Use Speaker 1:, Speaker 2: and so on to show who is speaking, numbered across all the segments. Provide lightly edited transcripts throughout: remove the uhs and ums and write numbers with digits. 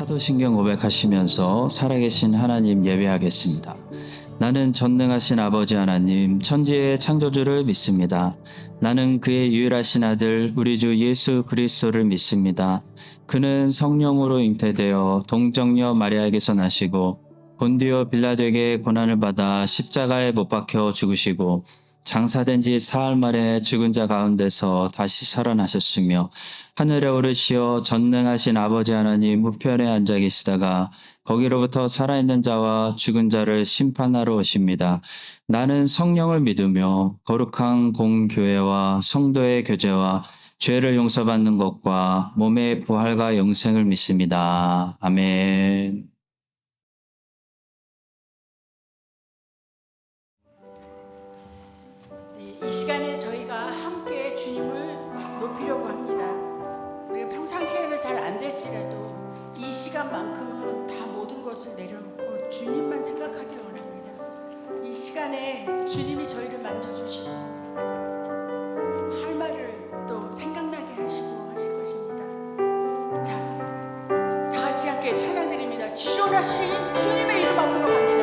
Speaker 1: 사도신경 고백하시면서 살아계신 하나님 예배하겠습니다. 나는 전능하신 아버지 하나님, 천지의 창조주를 믿습니다. 나는 그의 유일하신 아들 우리 주 예수 그리스도를 믿습니다. 그는 성령으로 잉태되어 동정녀 마리아에게서 나시고 본디오 빌라도에게 고난을 받아 십자가에 못 박혀 죽으시고 장사된 지 사흘 만에 죽은 자 가운데서 다시 살아나셨으며 하늘에 오르시어 전능하신 아버지 하나님 우편에 앉아 계시다가 거기로부터 살아있는 자와 죽은 자를 심판하러 오십니다. 나는 성령을 믿으며 거룩한 공교회와 성도의 교제와 죄를 용서받는 것과 몸의 부활과 영생을 믿습니다. 아멘.
Speaker 2: 이 시간에 저희가 함께 주님을 높이려고 합니다. 우리가 평상시에는 잘 안 될지라도 이 시간만큼은 다 모든 것을 내려놓고 주님만 생각하기를 원합니다. 이 시간에 주님이 저희를 만져주시고 할 말을 또 생각나게 하시고 하실 것입니다. 자, 다 같이 함께 찬양드립니다. 지존하신 주님의 이름 앞으로 갑니다.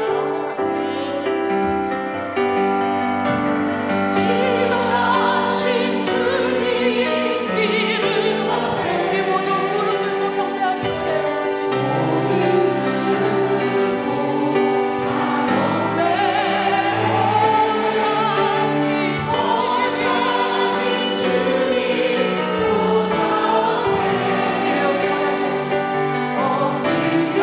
Speaker 3: 엎드려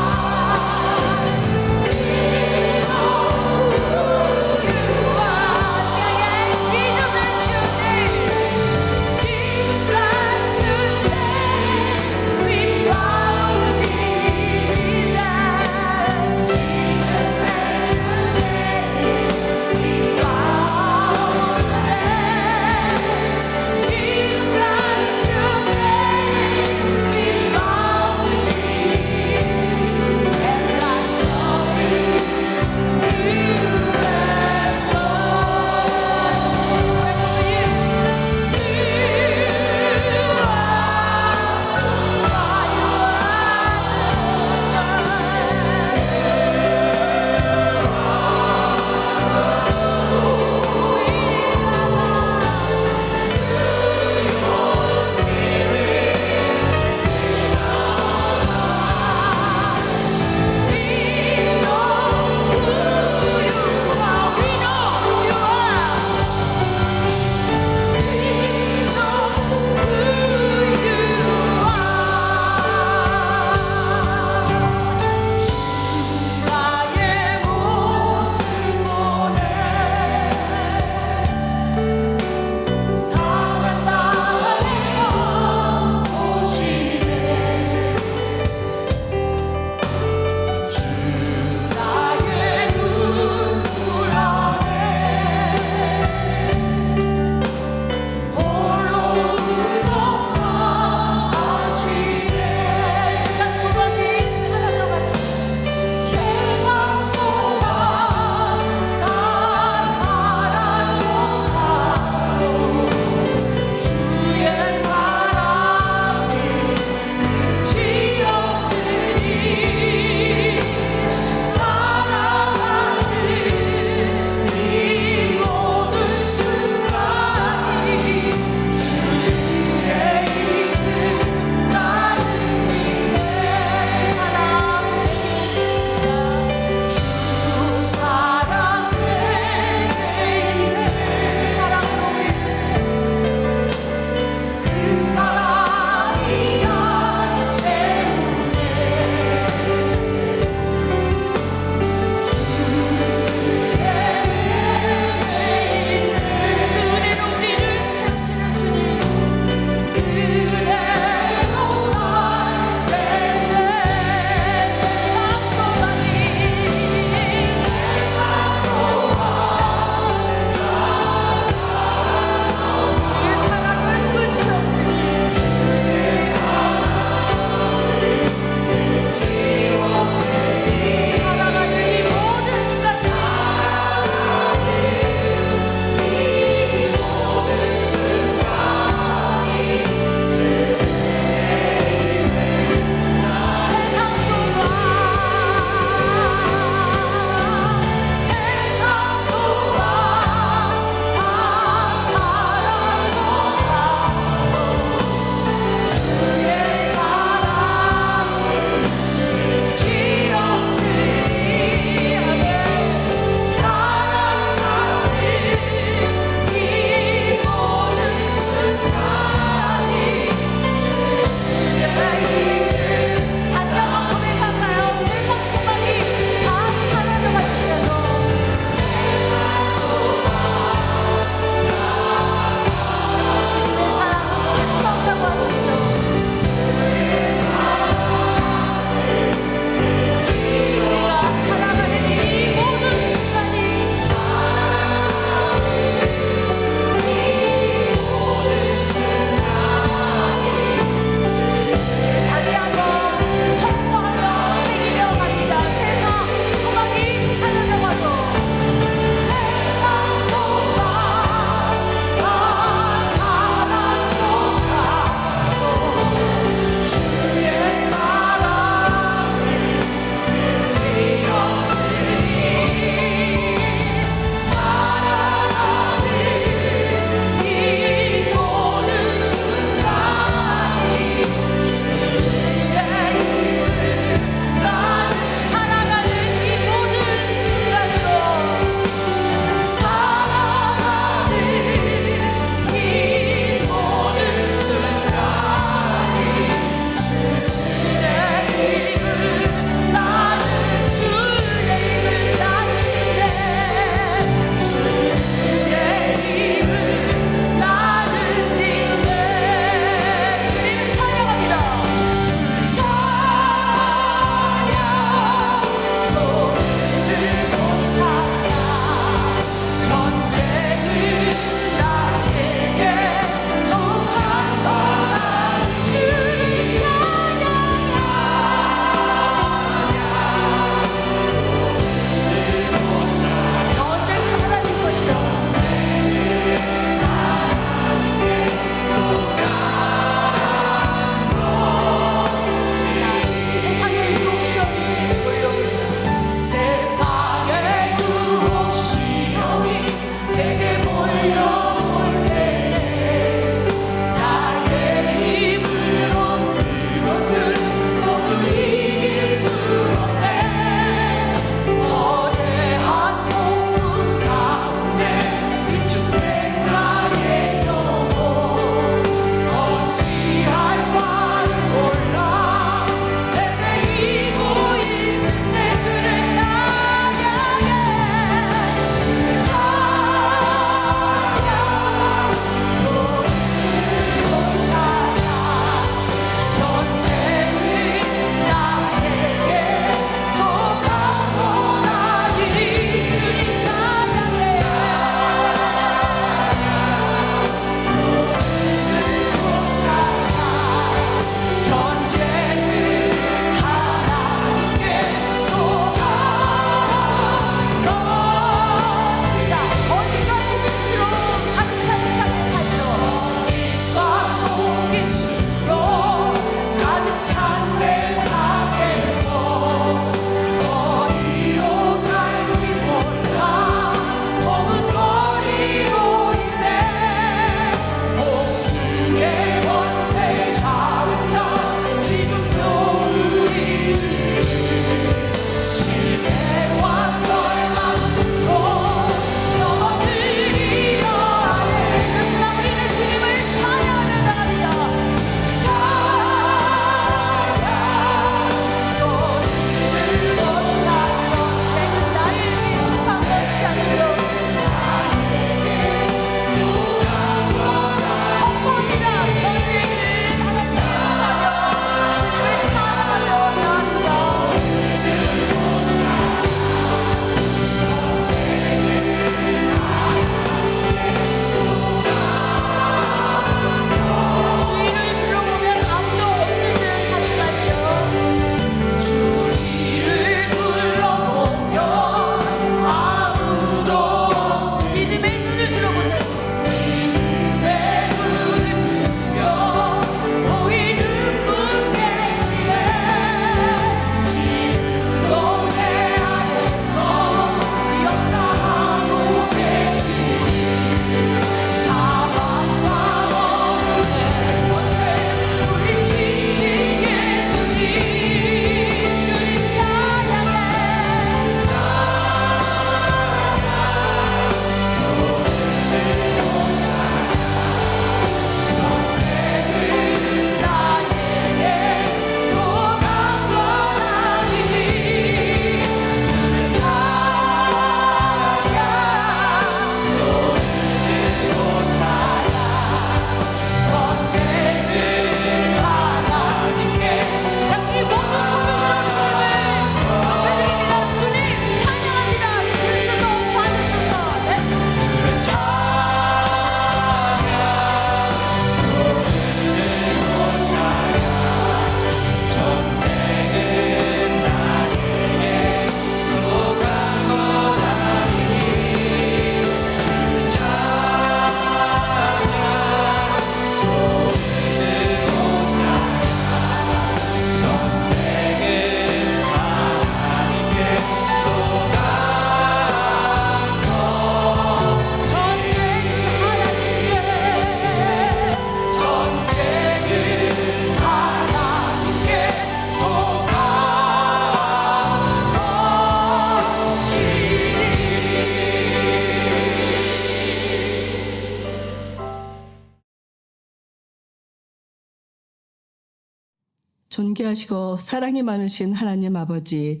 Speaker 3: 존귀하시고 사랑이 많으신 하나님 아버지,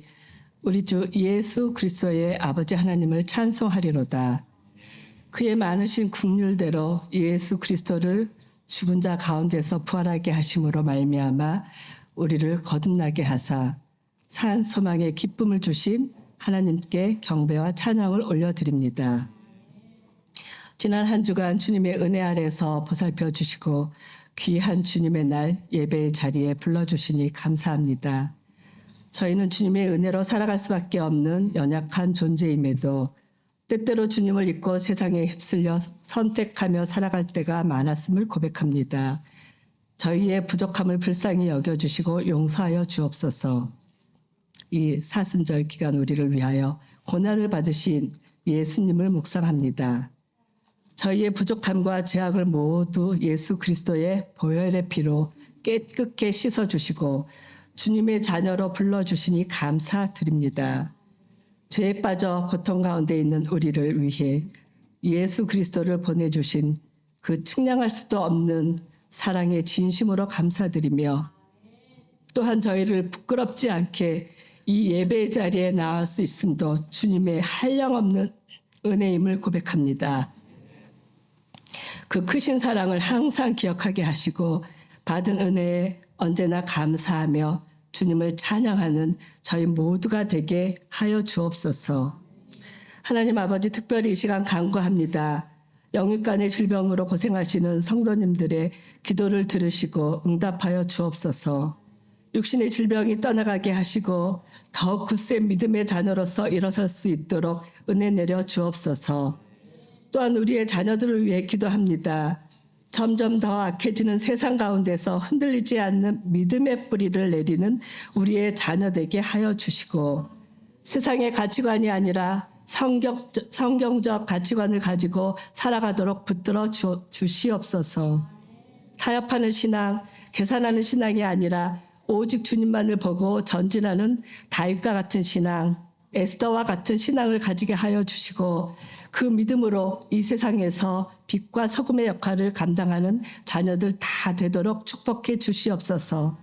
Speaker 3: 우리 주 예수 그리스도의 아버지 하나님을 찬송하리로다. 그의 많으신 긍휼대로 예수 그리스도를 죽은 자 가운데서 부활하게 하심으로 말미암아 우리를 거듭나게 하사 산 소망의 기쁨을 주신 하나님께 경배와 찬양을 올려드립니다. 지난 한 주간 주님의 은혜 아래서 보살펴 주시고 귀한 주님의 날 예배의 자리에 불러주시니 감사합니다. 저희는 주님의 은혜로 살아갈 수밖에 없는 연약한 존재임에도 때때로 주님을 잊고 세상에 휩쓸려 선택하며 살아갈 때가 많았음을 고백합니다. 저희의 부족함을 불쌍히 여겨주시고 용서하여 주옵소서. 이 사순절 기간 우리를 위하여 고난을 받으신 예수님을 묵상합니다. 저희의 부족함과 죄악을 모두 예수 그리스도의 보혈의 피로 깨끗게 씻어주시고 주님의 자녀로 불러주시니 감사드립니다. 죄에 빠져 고통 가운데 있는 우리를 위해 예수 그리스도를 보내주신 그 측량할 수도 없는 사랑의 진심으로 감사드리며 또한 저희를 부끄럽지 않게 이 예배의 자리에 나올 수 있음도 주님의 한량없는 은혜임을 고백합니다. 그 크신 사랑을 항상 기억하게 하시고 받은 은혜에 언제나 감사하며 주님을 찬양하는 저희 모두가 되게 하여 주옵소서. 하나님 아버지, 특별히 이 시간 간구합니다. 영육간의 질병으로 고생하시는 성도님들의 기도를 들으시고 응답하여 주옵소서. 육신의 질병이 떠나가게 하시고 더욱 굳센 믿음의 자녀로서 일어설 수 있도록 은혜 내려 주옵소서. 또한 우리의 자녀들을 위해 기도합니다. 점점 더 악해지는 세상 가운데서 흔들리지 않는 믿음의 뿌리를 내리는 우리의 자녀 되게 하여 주시고 세상의 가치관이 아니라 성경적 가치관을 가지고 살아가도록 붙들어 주시옵소서. 타협하는 신앙, 계산하는 신앙이 아니라 오직 주님만을 보고 전진하는 다윗과 같은 신앙, 에스더와 같은 신앙을 가지게 하여 주시고 그 믿음으로 이 세상에서 빛과 소금의 역할을 감당하는 자녀들 다 되도록 축복해 주시옵소서.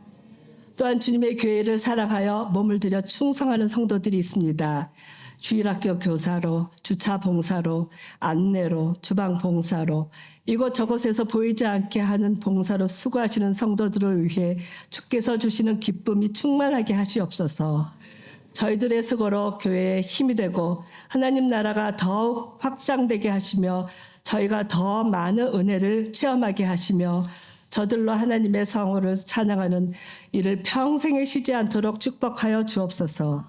Speaker 3: 또한 주님의 교회를 사랑하여 몸을 들여 충성하는 성도들이 있습니다. 주일학교 교사로, 주차 봉사로, 안내로, 주방 봉사로, 이곳저곳에서 보이지 않게 하는 봉사로 수고하시는 성도들을 위해 주께서 주시는 기쁨이 충만하게 하시옵소서. 저희들의 수고로 교회에 힘이 되고 하나님 나라가 더욱 확장되게 하시며 저희가 더 많은 은혜를 체험하게 하시며 저들로 하나님의 성호를 찬양하는 이를 평생에 쉬지 않도록 축복하여 주옵소서.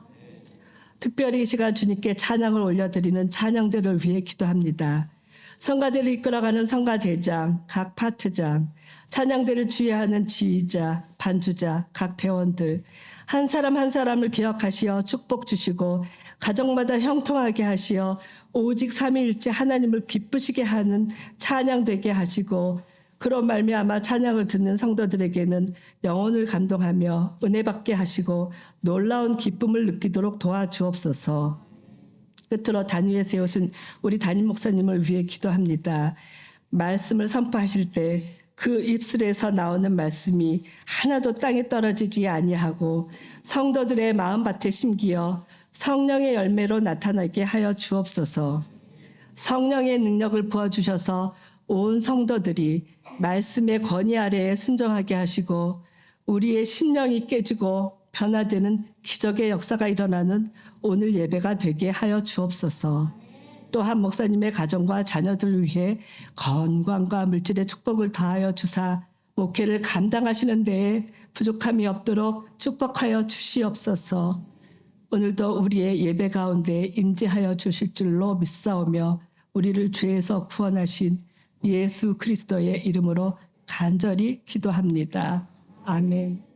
Speaker 3: 특별히 이 시간 주님께 찬양을 올려드리는 찬양대를 위해 기도합니다. 성가대를 이끌어가는 성가대장, 각 파트장, 찬양대를 주의하는 지휘자, 반주자, 각 대원들 한 사람 한 사람을 기억하시어 축복 주시고 가정마다 형통하게 하시어 오직 삼위일체 하나님을 기쁘시게 하는 찬양 되게 하시고 그런 말미암아 찬양을 듣는 성도들에게는 영혼을 감동하며 은혜 받게 하시고 놀라운 기쁨을 느끼도록 도와주옵소서. 끝으로 단위에 세우신 우리 담임 목사님을 위해 기도합니다. 말씀을 선포하실 때 그 입술에서 나오는 말씀이 하나도 땅에 떨어지지 아니하고 성도들의 마음밭에 심기어 성령의 열매로 나타나게 하여 주옵소서. 성령의 능력을 부어주셔서 온 성도들이 말씀의 권위 아래에 순종하게 하시고 우리의 심령이 깨지고 변화되는 기적의 역사가 일어나는 오늘 예배가 되게 하여 주옵소서. 또한 목사님의 가정과 자녀들을 위해 건강과 물질의 축복을 더하여 주사 목회를 감당하시는 데에 부족함이 없도록 축복하여 주시옵소서. 오늘도 우리의 예배 가운데 임재하여 주실 줄로 믿사오며 우리를 죄에서 구원하신 예수 그리스도의 이름으로 간절히 기도합니다. 아멘.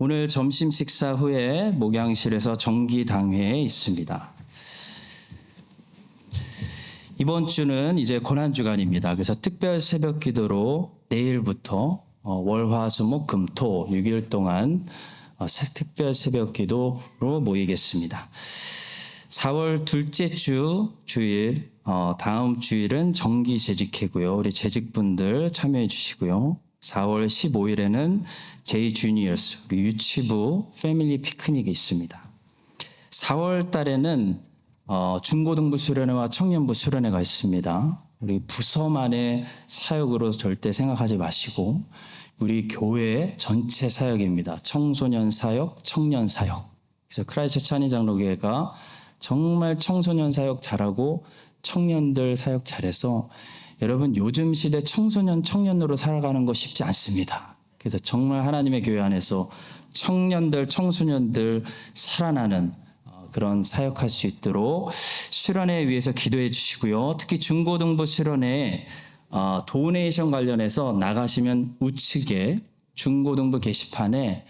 Speaker 1: 오늘 점심 식사 후에 목양실에서 정기당회에 있습니다. 이번 주는 이제 고난주간입니다. 그래서 특별 새벽 기도로 내일부터 월화수목금토 6일 동안 특별 새벽 기도로 모이겠습니다. 4월 둘째 주 주일, 다음 주일은 정기 재직회고요. 우리 재직분들 참여해 주시고요. 4월 15일에는 제이 주니어스, 우리 유치부 패밀리 피크닉이 있습니다. 4월 달에는 중고등부 수련회와 청년부 수련회가 있습니다. 우리 부서만의 사역으로 절대 생각하지 마시고 우리 교회 전체 사역입니다. 청소년 사역, 청년 사역. 그래서 크라이스트 한인장로교회가 정말 청소년 사역 잘하고 청년들 사역 잘해서 여러분 요즘 시대 청소년 청년으로 살아가는 거 쉽지 않습니다. 그래서 정말 하나님의 교회 안에서 청년들 청소년들 살아나는 그런 사역할 수 있도록 수련회 위해서 기도해 주시고요. 특히 중고등부 수련회 도네이션 관련해서 나가시면 우측에 중고등부 게시판에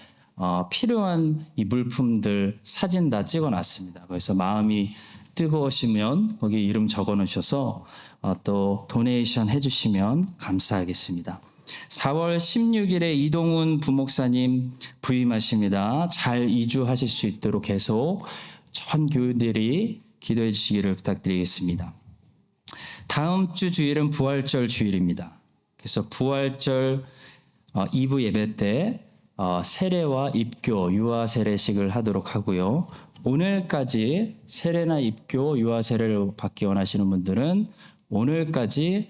Speaker 1: 필요한 이 물품들 사진 다 찍어놨습니다. 그래서 마음이 뜨거우시면 거기 이름 적어놓으셔서 또 도네이션 해주시면 감사하겠습니다. 4월 16일에 이동훈 부목사님 부임하십니다. 잘 이주하실 수 있도록 계속 전 교우들이 기도해 주시기를 부탁드리겠습니다. 다음 주 주일은 부활절 주일입니다. 그래서 부활절 2부 예배 때 세례와 입교, 유아 세례식을 하도록 하고요. 오늘까지 세례나 입교, 유아 세례를 받기 원하시는 분들은 오늘까지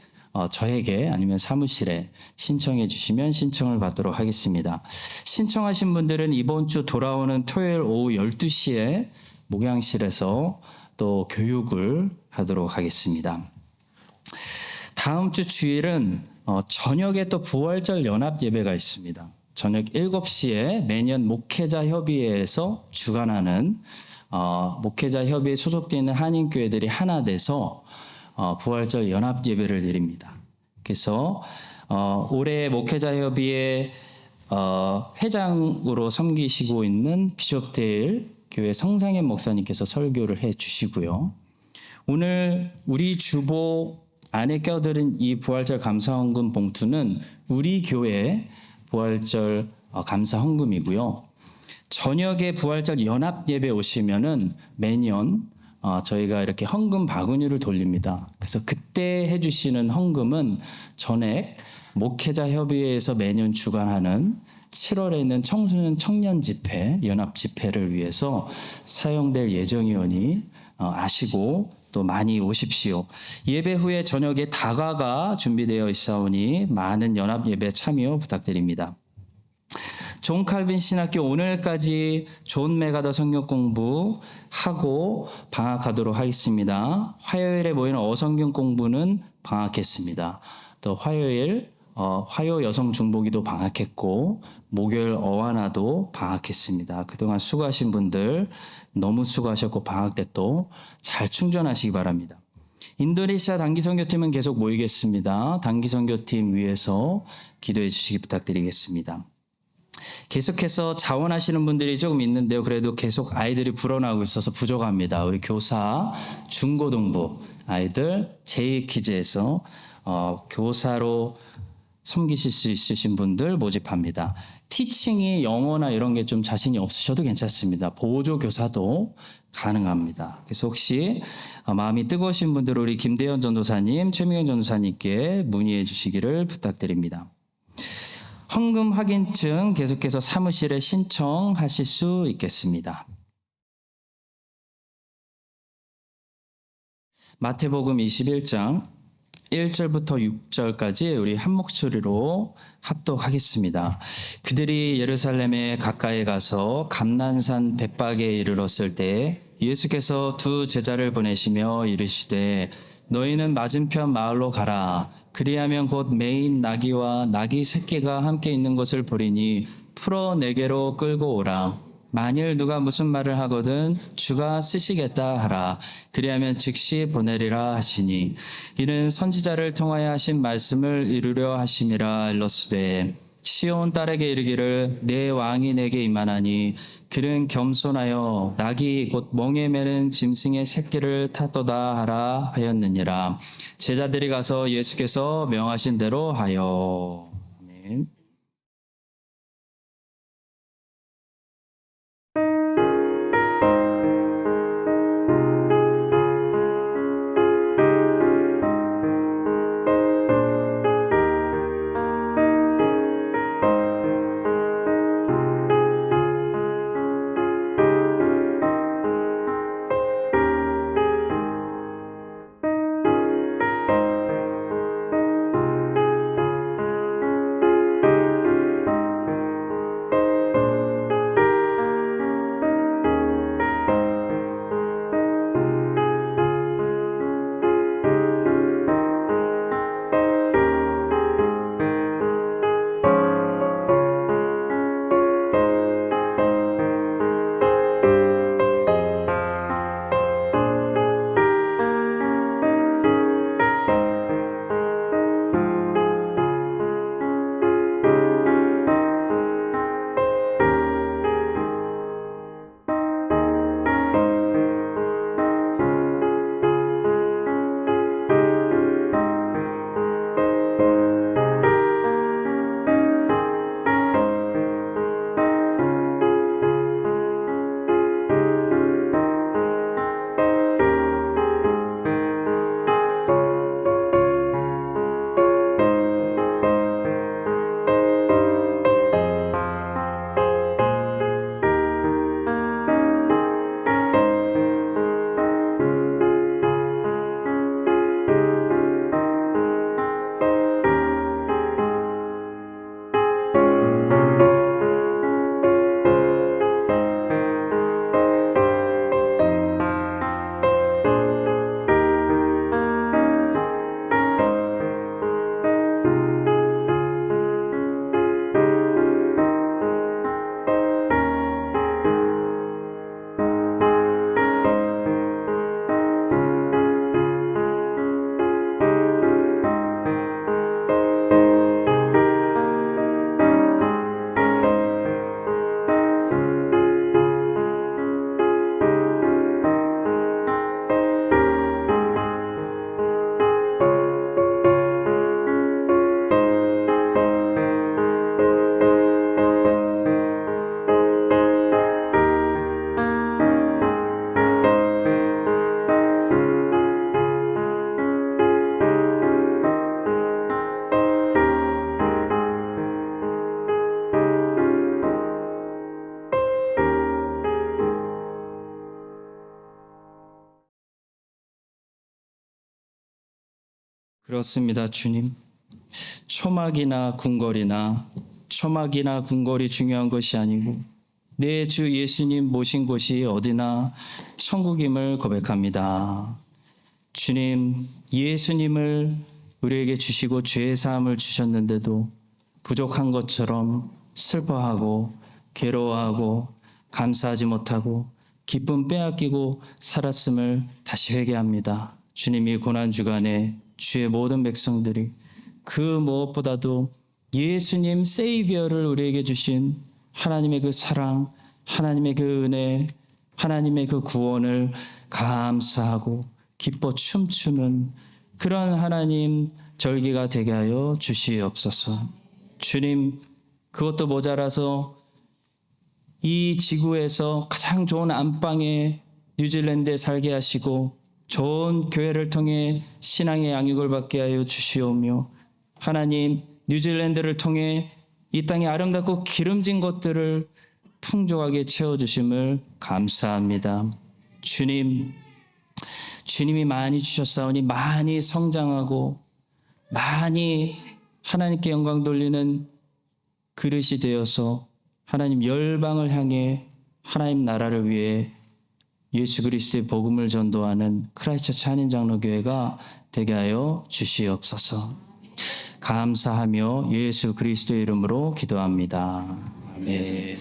Speaker 1: 저에게 아니면 사무실에 신청해 주시면 신청을 받도록 하겠습니다. 신청하신 분들은 이번 주 돌아오는 토요일 오후 12시에 목양실에서 또 교육을 하도록 하겠습니다. 다음 주 주일은 저녁에 또 부활절 연합 예배가 있습니다. 저녁 7시에 매년 목회자 협의회에서 주관하는 목회자 협의회에 소속되어 있는 한인교회들이 하나 돼서 부활절 연합 예배를 드립니다. 그래서 올해 목회자 협의회 회장으로 섬기시고 있는 비숍 데일 교회 성상현 목사님께서 설교를 해 주시고요. 오늘 우리 주보 안에 껴드린 이 부활절 감사 헌금 봉투는 우리 교회 부활절 감사 헌금이고요. 저녁에 부활절 연합 예배 오시면은 매년 저희가 이렇게 헌금 바구니를 돌립니다. 그래서 그때 해주시는 헌금은 전액 목회자 협의회에서 매년 주관하는 7월에 있는 청소년 청년 집회, 연합 집회를 위해서 사용될 예정이오니 아시고 또 많이 오십시오. 예배 후에 저녁에 다과가 준비되어 있사오니 많은 연합 예배 참여 부탁드립니다. 존 칼빈 신학교 오늘까지 존 메가더 성경 공부하고 방학하도록 하겠습니다. 화요일에 모이는 어성경 공부는 방학했습니다. 또 화요일 화요 여성 중보기도 방학했고 목요일 어와나도 방학했습니다. 그동안 수고하신 분들 너무 수고하셨고 방학 때 또 잘 충전하시기 바랍니다. 인도네시아 단기 선교팀은 계속 모이겠습니다. 단기 선교팀 위해서 기도해 주시기 부탁드리겠습니다. 계속해서 자원하시는 분들이 조금 있는데요. 그래도 계속 아이들이 불어나고 있어서 부족합니다. 우리 교사, 중고등부 아이들 제2키즈에서 교사로 섬기실 수 있으신 분들 모집합니다. 티칭이 영어나 이런 게 좀 자신이 없으셔도 괜찮습니다. 보조 교사도 가능합니다. 그래서 혹시 마음이 뜨거우신 분들 우리 김대현 전도사님, 최미경 전도사님께 문의해 주시기를 부탁드립니다. 헌금 확인증 계속해서 사무실에 신청하실 수 있겠습니다. 마태복음 21장 1절부터 6절까지 우리 한 목소리로 합독하겠습니다. 그들이 예루살렘에 가까이 가서 감난산 벳박에 이르렀을 때 예수께서 두 제자를 보내시며 이르시되 너희는 맞은편 마을로 가라. 그리하면 곧 매인 나귀와 나귀 새끼가 함께 있는 것을 보리니 풀어 내게로 끌고 오라. 만일 누가 무슨 말을 하거든 주가 쓰시겠다 하라. 그리하면 즉시 보내리라 하시니 이는 선지자를 통하여 하신 말씀을 이루려 하심이라. 일러스되 시온 딸에게 이르기를 내 왕이 내게 임하나니 그는 겸손하여 낙이 곧 멍에 매는 짐승의 새끼를 타도다 하라 하였느니라. 제자들이 가서 예수께서 명하신 대로 하여. 아멘. 그렇습니다, 주님. 초막이나 궁궐이 중요한 것이 아니고 내 주 예수님 모신 곳이 어디나 천국임을 고백합니다. 주님, 예수님을 우리에게 주시고 죄 사함을 주셨는데도 부족한 것처럼 슬퍼하고 괴로워하고 감사하지 못하고 기쁨 빼앗기고 살았음을 다시 회개합니다. 주님이 고난 주간에 주의 모든 백성들이 그 무엇보다도 예수님 세이비어를 우리에게 주신 하나님의 그 사랑, 하나님의 그 은혜, 하나님의 그 구원을 감사하고 기뻐 춤추는 그런 하나님 절기가 되게 하여 주시옵소서. 주님, 그것도 모자라서 이 지구에서 가장 좋은 안방에 뉴질랜드에 살게 하시고 좋은 교회를 통해 신앙의 양육을 받게 하여 주시오며 하나님 뉴질랜드를 통해 이 땅의 아름답고 기름진 것들을 풍족하게 채워주심을 감사합니다. 주님이 많이 주셨사오니 많이 성장하고 많이 하나님께 영광 돌리는 그릇이 되어서 하나님 열방을 향해 하나님 나라를 위해 예수 그리스도의 복음을 전도하는 크라이스트처치 한인장로교회가 되게 하여 주시옵소서. 감사하며 예수 그리스도의 이름으로 기도합니다. 아멘.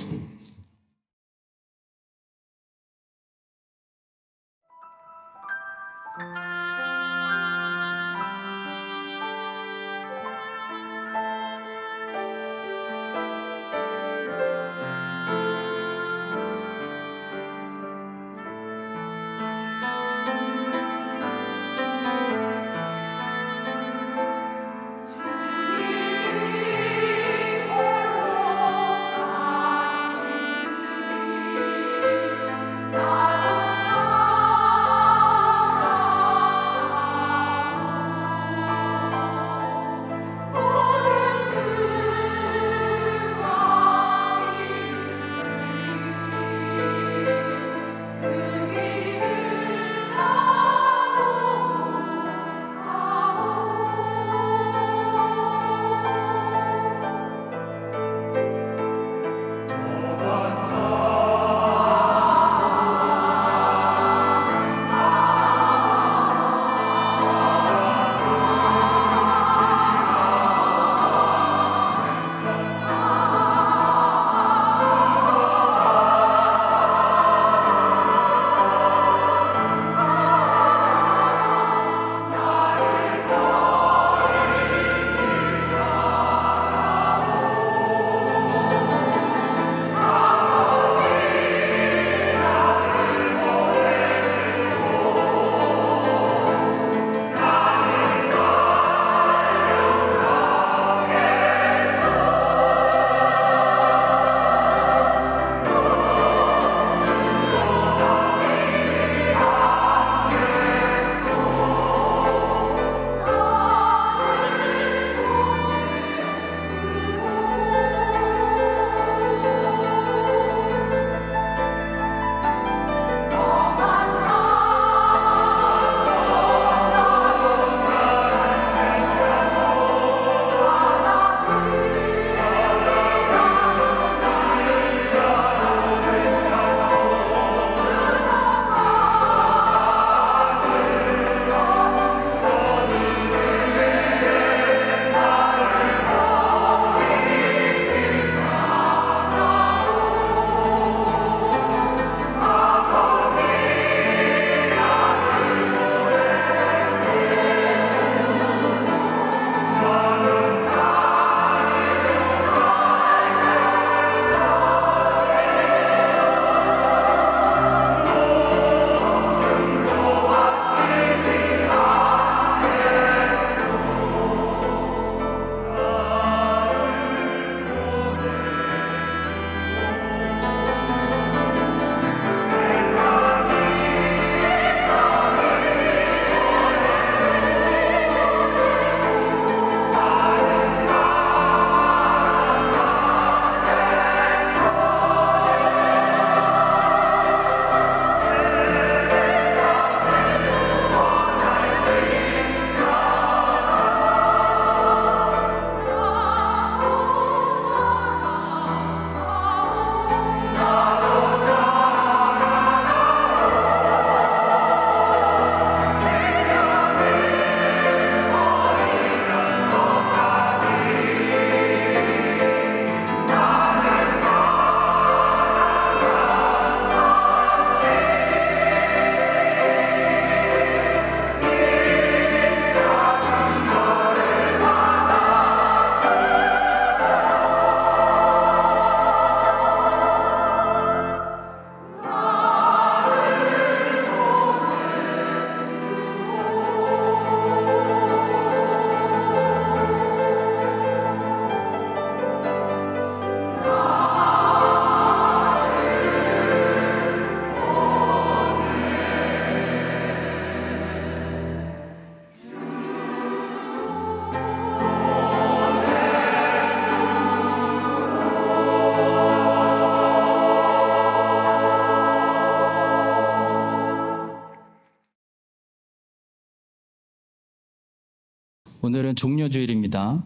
Speaker 1: 오늘은 종려주일입니다.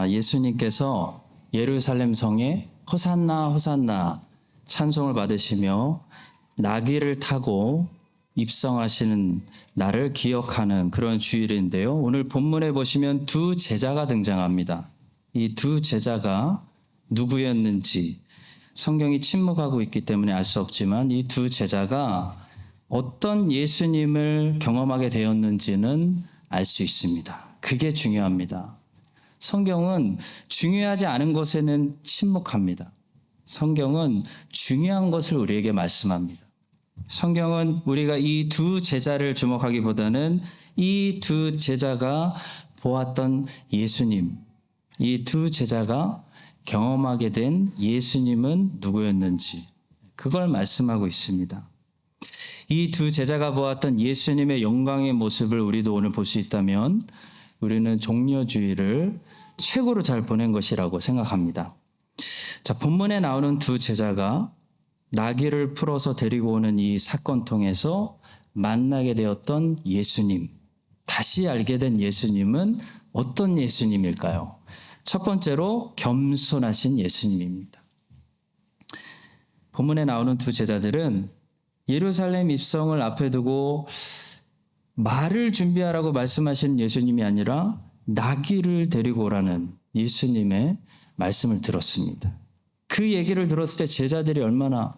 Speaker 1: 예수님께서 예루살렘 성에 호산나 호산나 찬송을 받으시며 나귀를 타고 입성하시는 날을 기억하는 그런 주일인데요. 오늘 본문에 보시면 두 제자가 등장합니다. 이 두 제자가 누구였는지 성경이 침묵하고 있기 때문에 알 수 없지만 이 두 제자가 어떤 예수님을 경험하게 되었는지는 알 수 있습니다. 그게 중요합니다. 성경은 중요하지 않은 것에는 침묵합니다. 성경은 중요한 것을 우리에게 말씀합니다. 성경은 우리가 이 두 제자를 주목하기보다는 이 두 제자가 보았던 예수님, 이 두 제자가 경험하게 된 예수님은 누구였는지 그걸 말씀하고 있습니다. 이 두 제자가 보았던 예수님의 영광의 모습을 우리도 오늘 볼 수 있다면 우리는 종려주일을 최고로 잘 보낸 것이라고 생각합니다. 자, 본문에 나오는 두 제자가 나귀를 풀어서 데리고 오는 이 사건 통해서 만나게 되었던 예수님, 다시 알게 된 예수님은 어떤 예수님일까요? 첫 번째로 겸손하신 예수님입니다. 본문에 나오는 두 제자들은 예루살렘 입성을 앞에 두고 말을 준비하라고 말씀하시는 예수님이 아니라 나귀를 데리고 오라는 예수님의 말씀을 들었습니다. 그 얘기를 들었을 때 제자들이 얼마나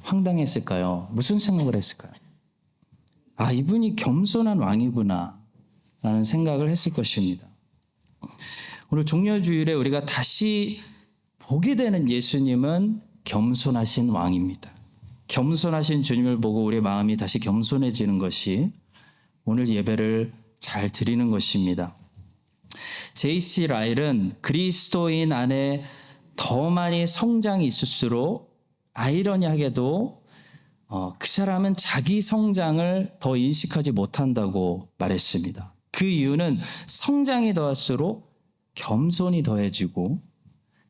Speaker 1: 황당했을까요? 무슨 생각을 했을까요? 아, 이분이 겸손한 왕이구나 라는 생각을 했을 것입니다. 오늘 종려주일에 우리가 다시 보게 되는 예수님은 겸손하신 왕입니다. 겸손하신 주님을 보고 우리의 마음이 다시 겸손해지는 것이 오늘 예배를 잘 드리는 것입니다. J.C. 라일은 그리스도인 안에 더 많이 성장이 있을수록 아이러니하게도 그 사람은 자기 성장을 더 인식하지 못한다고 말했습니다. 그 이유는 성장이 더할수록 겸손이 더해지고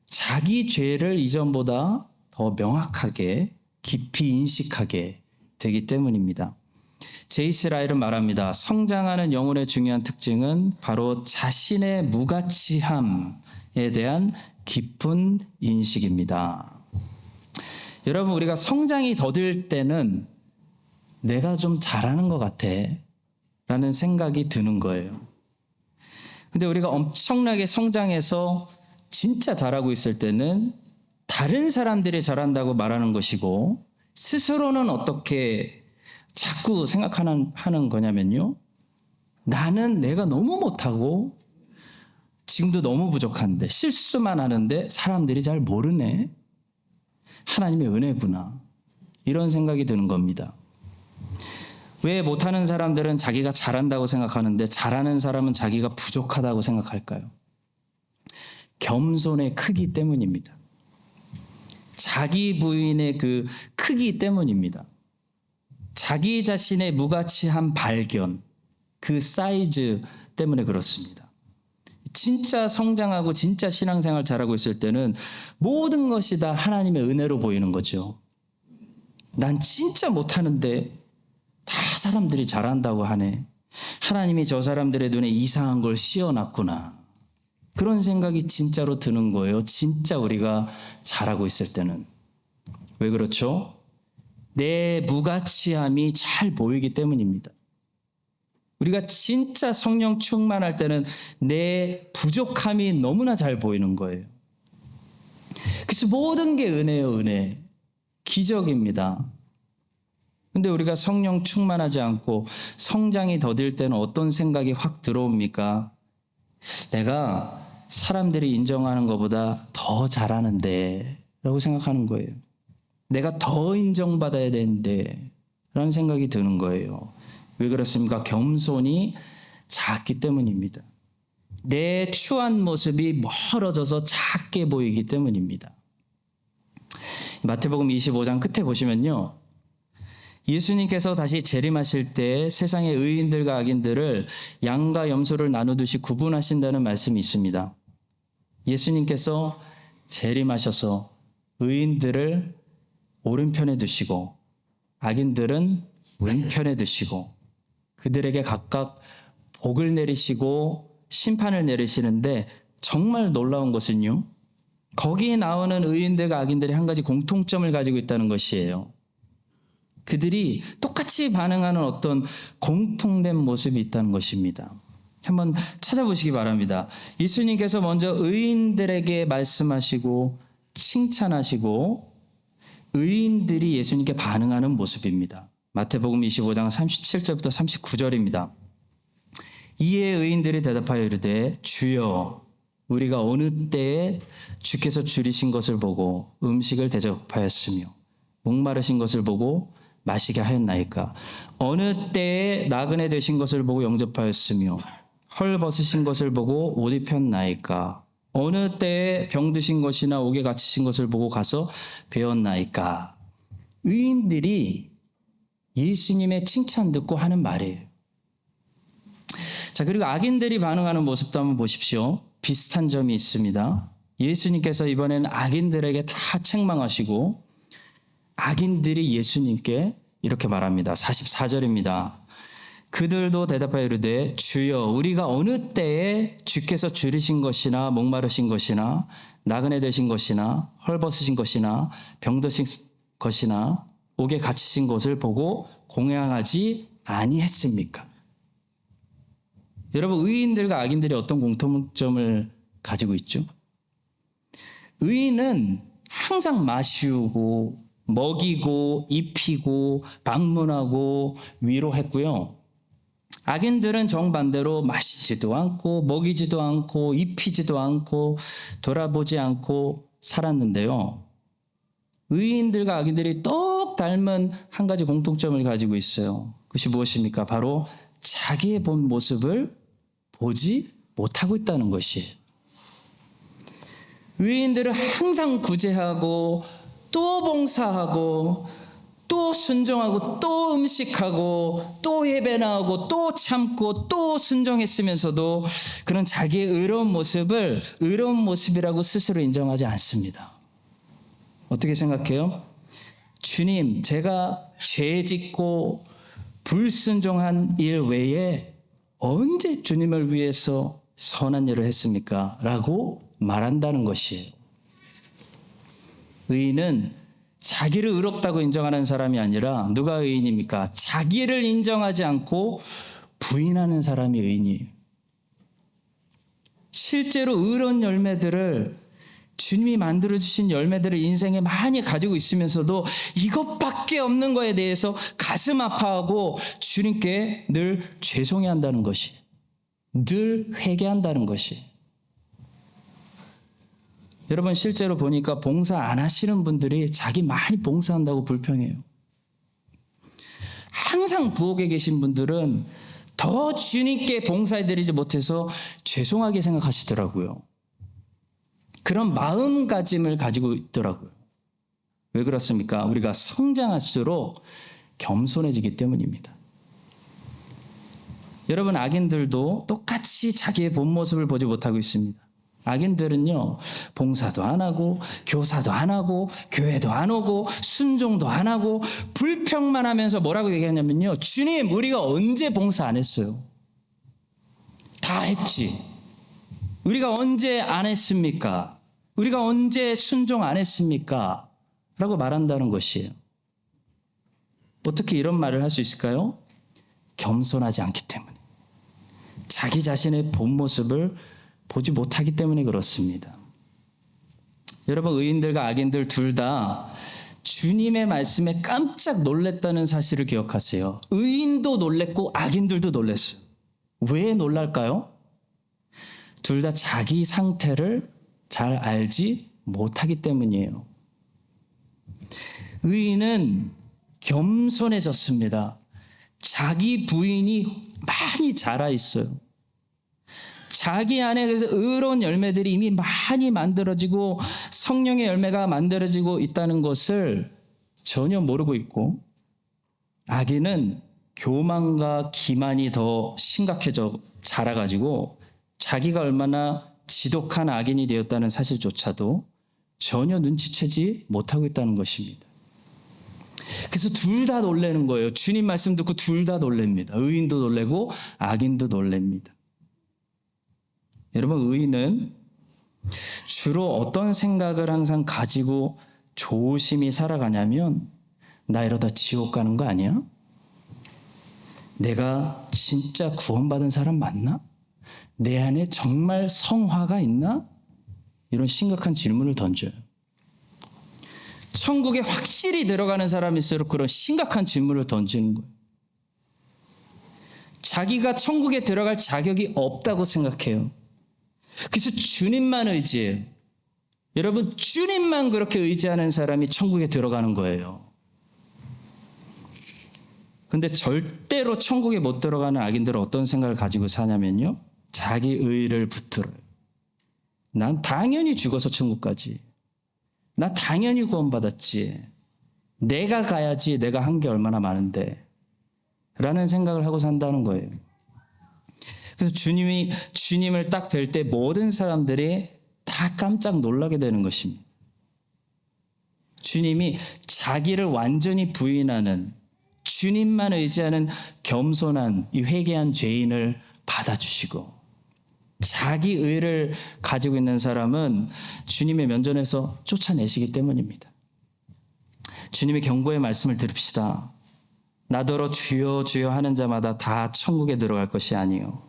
Speaker 1: 자기 죄를 이전보다 더 명확하게 깊이 인식하게 되기 때문입니다. J.C. 라일은 말합니다. 성장하는 영혼의 중요한 특징은 바로 자신의 무가치함에 대한 깊은 인식입니다. 여러분, 우리가 성장이 더딜 때는 내가 좀 잘하는 것 같아 라는 생각이 드는 거예요. 근데 우리가 엄청나게 성장해서 진짜 잘하고 있을 때는 다른 사람들이 잘한다고 말하는 것이고 스스로는 어떻게 자꾸 생각하는 거냐면요. 나는 내가 너무 못하고 지금도 너무 부족한데 실수만 하는데 사람들이 잘 모르네. 하나님의 은혜구나. 이런 생각이 드는 겁니다. 왜 못하는 사람들은 자기가 잘한다고 생각하는데 잘하는 사람은 자기가 부족하다고 생각할까요? 겸손의 크기 때문입니다. 자기 부인의 그 크기 때문입니다. 자기 자신의 무가치한 발견, 그 사이즈 때문에 그렇습니다. 진짜 성장하고 진짜 신앙생활 잘하고 있을 때는 모든 것이 다 하나님의 은혜로 보이는 거죠. 난 진짜 못하는데 다 사람들이 잘한다고 하네. 하나님이 저 사람들의 눈에 이상한 걸 씌워놨구나. 그런 생각이 진짜로 드는 거예요. 진짜 우리가 잘하고 있을 때는. 왜 그렇죠? 내 무가치함이 잘 보이기 때문입니다. 우리가 진짜 성령 충만할 때는 내 부족함이 너무나 잘 보이는 거예요. 그래서 모든 게 은혜예요, 은혜. 기적입니다. 근데 우리가 성령 충만하지 않고 성장이 더딜 때는 어떤 생각이 확 들어옵니까? 내가 사람들이 인정하는 것보다 더 잘하는데 라고 생각하는 거예요. 내가 더 인정받아야 되는데 라는 생각이 드는 거예요. 왜 그렇습니까? 겸손이 작기 때문입니다. 내 추한 모습이 멀어져서 작게 보이기 때문입니다. 마태복음 25장 끝에 보시면요. 예수님께서 다시 재림하실 때 세상의 의인들과 악인들을 양과 염소를 나누듯이 구분하신다는 말씀이 있습니다. 예수님께서 재림하셔서 의인들을 오른편에 두시고 악인들은 왼편에 두시고 그들에게 각각 복을 내리시고 심판을 내리시는데 정말 놀라운 것은요. 거기에 나오는 의인들과 악인들이 한 가지 공통점을 가지고 있다는 것이에요. 그들이 똑같이 반응하는 어떤 공통된 모습이 있다는 것입니다. 한번 찾아보시기 바랍니다. 예수님께서 먼저 의인들에게 말씀하시고 칭찬하시고 의인들이 예수님께 반응하는 모습입니다. 마태복음 25장 37절부터 39절입니다. 이에 의인들이 대답하여 이르되 주여 우리가 어느 때에 주께서 줄이신 것을 보고 음식을 대접하였으며 목마르신 것을 보고 마시게 하였나이까? 어느 때에 나그네 되신 것을 보고 영접하였으며 헐 벗으신 것을 보고 옷 입혔나이까? 어느 때에 병드신 것이나 옥에 갇히신 것을 보고 가서 배웠나이까? 의인들이 예수님의 칭찬 듣고 하는 말이에요. 자, 그리고 악인들이 반응하는 모습도 한번 보십시오. 비슷한 점이 있습니다. 예수님께서 이번에는 악인들에게 다 책망하시고 악인들이 예수님께 이렇게 말합니다. 44절입니다. 그들도 대답하여 이르되 주여 우리가 어느 때에 주께서 줄이신 것이나 목마르신 것이나 나그네 되신 것이나 헐벗으신 것이나 병드신 것이나 옥에 갇히신 것을 보고 공양하지 아니했습니까? 여러분 의인들과 악인들이 어떤 공통점을 가지고 있죠? 의인은 항상 마시우고 먹이고 입히고 방문하고 위로했고요. 악인들은 정반대로 마시지도 않고 먹이지도 않고 입히지도 않고 돌아보지 않고 살았는데요. 의인들과 악인들이 똑 닮은 한 가지 공통점을 가지고 있어요. 그것이 무엇입니까? 바로 자기의 본 모습을 보지 못하고 있다는 것이에요. 의인들은 항상 구제하고 또 봉사하고 또 순종하고 또 음식하고 또 예배 나오고 또 참고 또 순종했으면서도 그런 자기의 의로운 모습을 의로운 모습이라고 스스로 인정하지 않습니다. 어떻게 생각해요? 주님, 제가 죄 짓고 불순종한 일 외에 언제 주님을 위해서 선한 일을 했습니까? 라고 말한다는 것이에요. 의인은 자기를 의롭다고 인정하는 사람이 아니라 누가 의인입니까? 자기를 인정하지 않고 부인하는 사람이 의인이에요. 실제로 의로운 열매들을 주님이 만들어주신 열매들을 인생에 많이 가지고 있으면서도 이것밖에 없는 거에 대해서 가슴 아파하고 주님께 늘 죄송해한다는 것이, 늘 회개한다는 것이. 여러분 실제로 보니까 봉사 안 하시는 분들이 자기 많이 봉사한다고 불평해요. 항상 부엌에 계신 분들은 더 주님께 봉사해드리지 못해서 죄송하게 생각하시더라고요. 그런 마음가짐을 가지고 있더라고요. 왜 그렇습니까? 우리가 성장할수록 겸손해지기 때문입니다. 여러분 악인들도 똑같이 자기의 본 모습을 보지 못하고 있습니다. 악인들은요, 봉사도 안 하고 교사도 안 하고 교회도 안 오고 순종도 안 하고 불평만 하면서 뭐라고 얘기하냐면요, 주님 우리가 언제 봉사 안 했어요? 다 했지. 우리가 언제 안 했습니까? 우리가 언제 순종 안 했습니까? 라고 말한다는 것이에요. 어떻게 이런 말을 할 수 있을까요? 겸손하지 않기 때문에. 자기 자신의 본 모습을 보지 못하기 때문에 그렇습니다. 여러분 의인들과 악인들 둘 다 주님의 말씀에 깜짝 놀랐다는 사실을 기억하세요. 의인도 놀랬고 악인들도 놀랐어요. 왜 놀랄까요? 둘 다 자기 상태를 잘 알지 못하기 때문이에요. 의인은 겸손해졌습니다. 자기 부인이 많이 자라 있어요. 자기 안에 그래서 의로운 열매들이 이미 많이 만들어지고 성령의 열매가 만들어지고 있다는 것을 전혀 모르고 있고, 악인은 교만과 기만이 더 심각해져 자라가지고 자기가 얼마나 지독한 악인이 되었다는 사실조차도 전혀 눈치채지 못하고 있다는 것입니다. 그래서 둘 다 놀라는 거예요. 주님 말씀 듣고 둘 다 놀랍니다. 의인도 놀라고 악인도 놀랍니다. 여러분, 의인은 주로 어떤 생각을 항상 가지고 조심히 살아가냐면, 나 이러다 지옥 가는 거 아니야? 내가 진짜 구원받은 사람 맞나? 내 안에 정말 성화가 있나? 이런 심각한 질문을 던져요. 천국에 확실히 들어가는 사람일수록 그런 심각한 질문을 던지는 거예요. 자기가 천국에 들어갈 자격이 없다고 생각해요. 그래서 주님만 의지해요. 여러분, 주님만 그렇게 의지하는 사람이 천국에 들어가는 거예요. 근데 절대로 천국에 못 들어가는 악인들은 어떤 생각을 가지고 사냐면요, 자기 의의를 붙들어요. 난 당연히 죽어서 천국 가지. 나 당연히 구원받았지. 내가 가야지. 내가 한 게 얼마나 많은데. 라는 생각을 하고 산다는 거예요. 그래서 주님을 딱 뵐 때 모든 사람들이 다 깜짝 놀라게 되는 것입니다. 주님이 자기를 완전히 부인하는, 주님만 의지하는 겸손한 이 회개한 죄인을 받아주시고, 자기 의를 가지고 있는 사람은 주님의 면전에서 쫓아내시기 때문입니다. 주님의 경고의 말씀을 들읍시다. 나더러 주여 주여 하는 자마다 다 천국에 들어갈 것이 아니요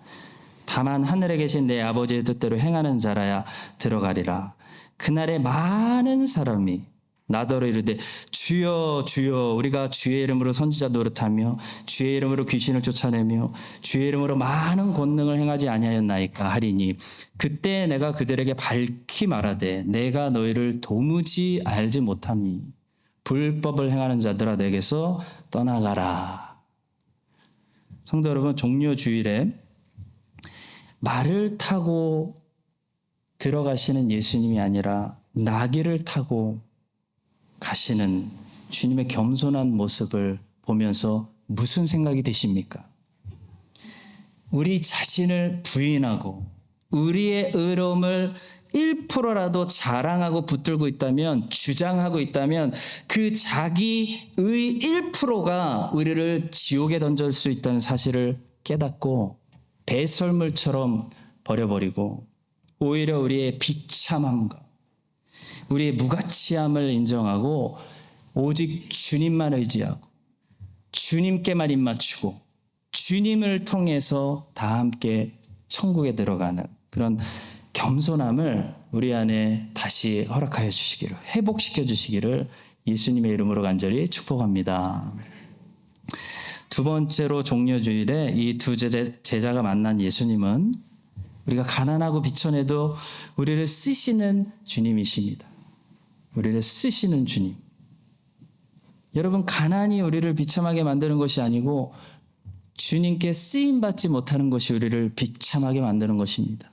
Speaker 1: 다만 하늘에 계신 내 아버지의 뜻대로 행하는 자라야 들어가리라. 그날에 많은 사람이 나더러 이르되 주여 주여 우리가 주의 이름으로 선지자 노릇하며 주의 이름으로 귀신을 쫓아내며 주의 이름으로 많은 권능을 행하지 아니하였나이까 하리니 그때 내가 그들에게 밝히 말하되 내가 너희를 도무지 알지 못하니 불법을 행하는 자들아 내게서 떠나가라. 성도 여러분, 종려주일에 말을 타고 들어가시는 예수님이 아니라 나귀를 타고 가시는 주님의 겸손한 모습을 보면서 무슨 생각이 드십니까? 우리 자신을 부인하고 우리의 의로움을 1%라도 자랑하고 붙들고 있다면, 주장하고 있다면 그 자기의 1%가 우리를 지옥에 던질 수 있다는 사실을 깨닫고 배설물처럼 버려버리고 오히려 우리의 비참함과 우리의 무가치함을 인정하고 오직 주님만 의지하고 주님께만 입맞추고 주님을 통해서 다 함께 천국에 들어가는 그런 겸손함을 우리 안에 다시 허락하여 주시기를, 회복시켜 주시기를 예수님의 이름으로 간절히 축복합니다. 두 번째로 종려주일에 이 두 제자가 만난 예수님은 우리가 가난하고 비천해도 우리를 쓰시는 주님이십니다. 우리를 쓰시는 주님. 여러분, 가난이 우리를 비참하게 만드는 것이 아니고 주님께 쓰임받지 못하는 것이 우리를 비참하게 만드는 것입니다.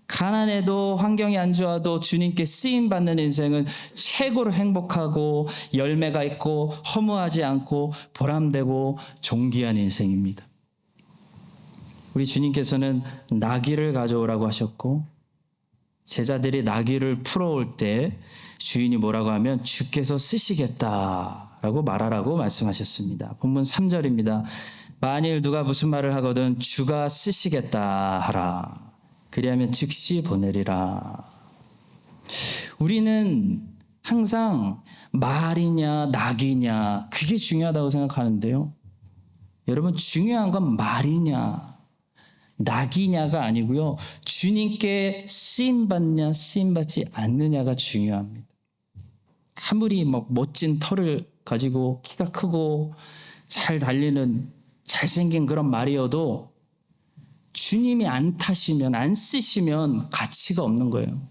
Speaker 1: 가난해도 환경이 안 좋아도 주님께 쓰임받는 인생은 최고로 행복하고 열매가 있고 허무하지 않고 보람되고 존귀한 인생입니다. 우리 주님께서는 나귀를 가져오라고 하셨고 제자들이 나귀를 풀어올 때 주인이 뭐라고 하면 주께서 쓰시겠다라고 말하라고 말씀하셨습니다. 본문 3절입니다. 만일 누가 무슨 말을 하거든 주가 쓰시겠다 하라. 그리하면 즉시 보내리라. 우리는 항상 말이냐 낙이냐 그게 중요하다고 생각하는데요. 여러분, 중요한 건 말이냐 낙이냐가 아니고요. 주님께 쓰임받냐 쓰임받지 않느냐가 중요합니다. 아무리 멋진 털을 가지고 키가 크고 잘 달리는 잘생긴 그런 말이어도 주님이 안 타시면, 안 쓰시면 가치가 없는 거예요.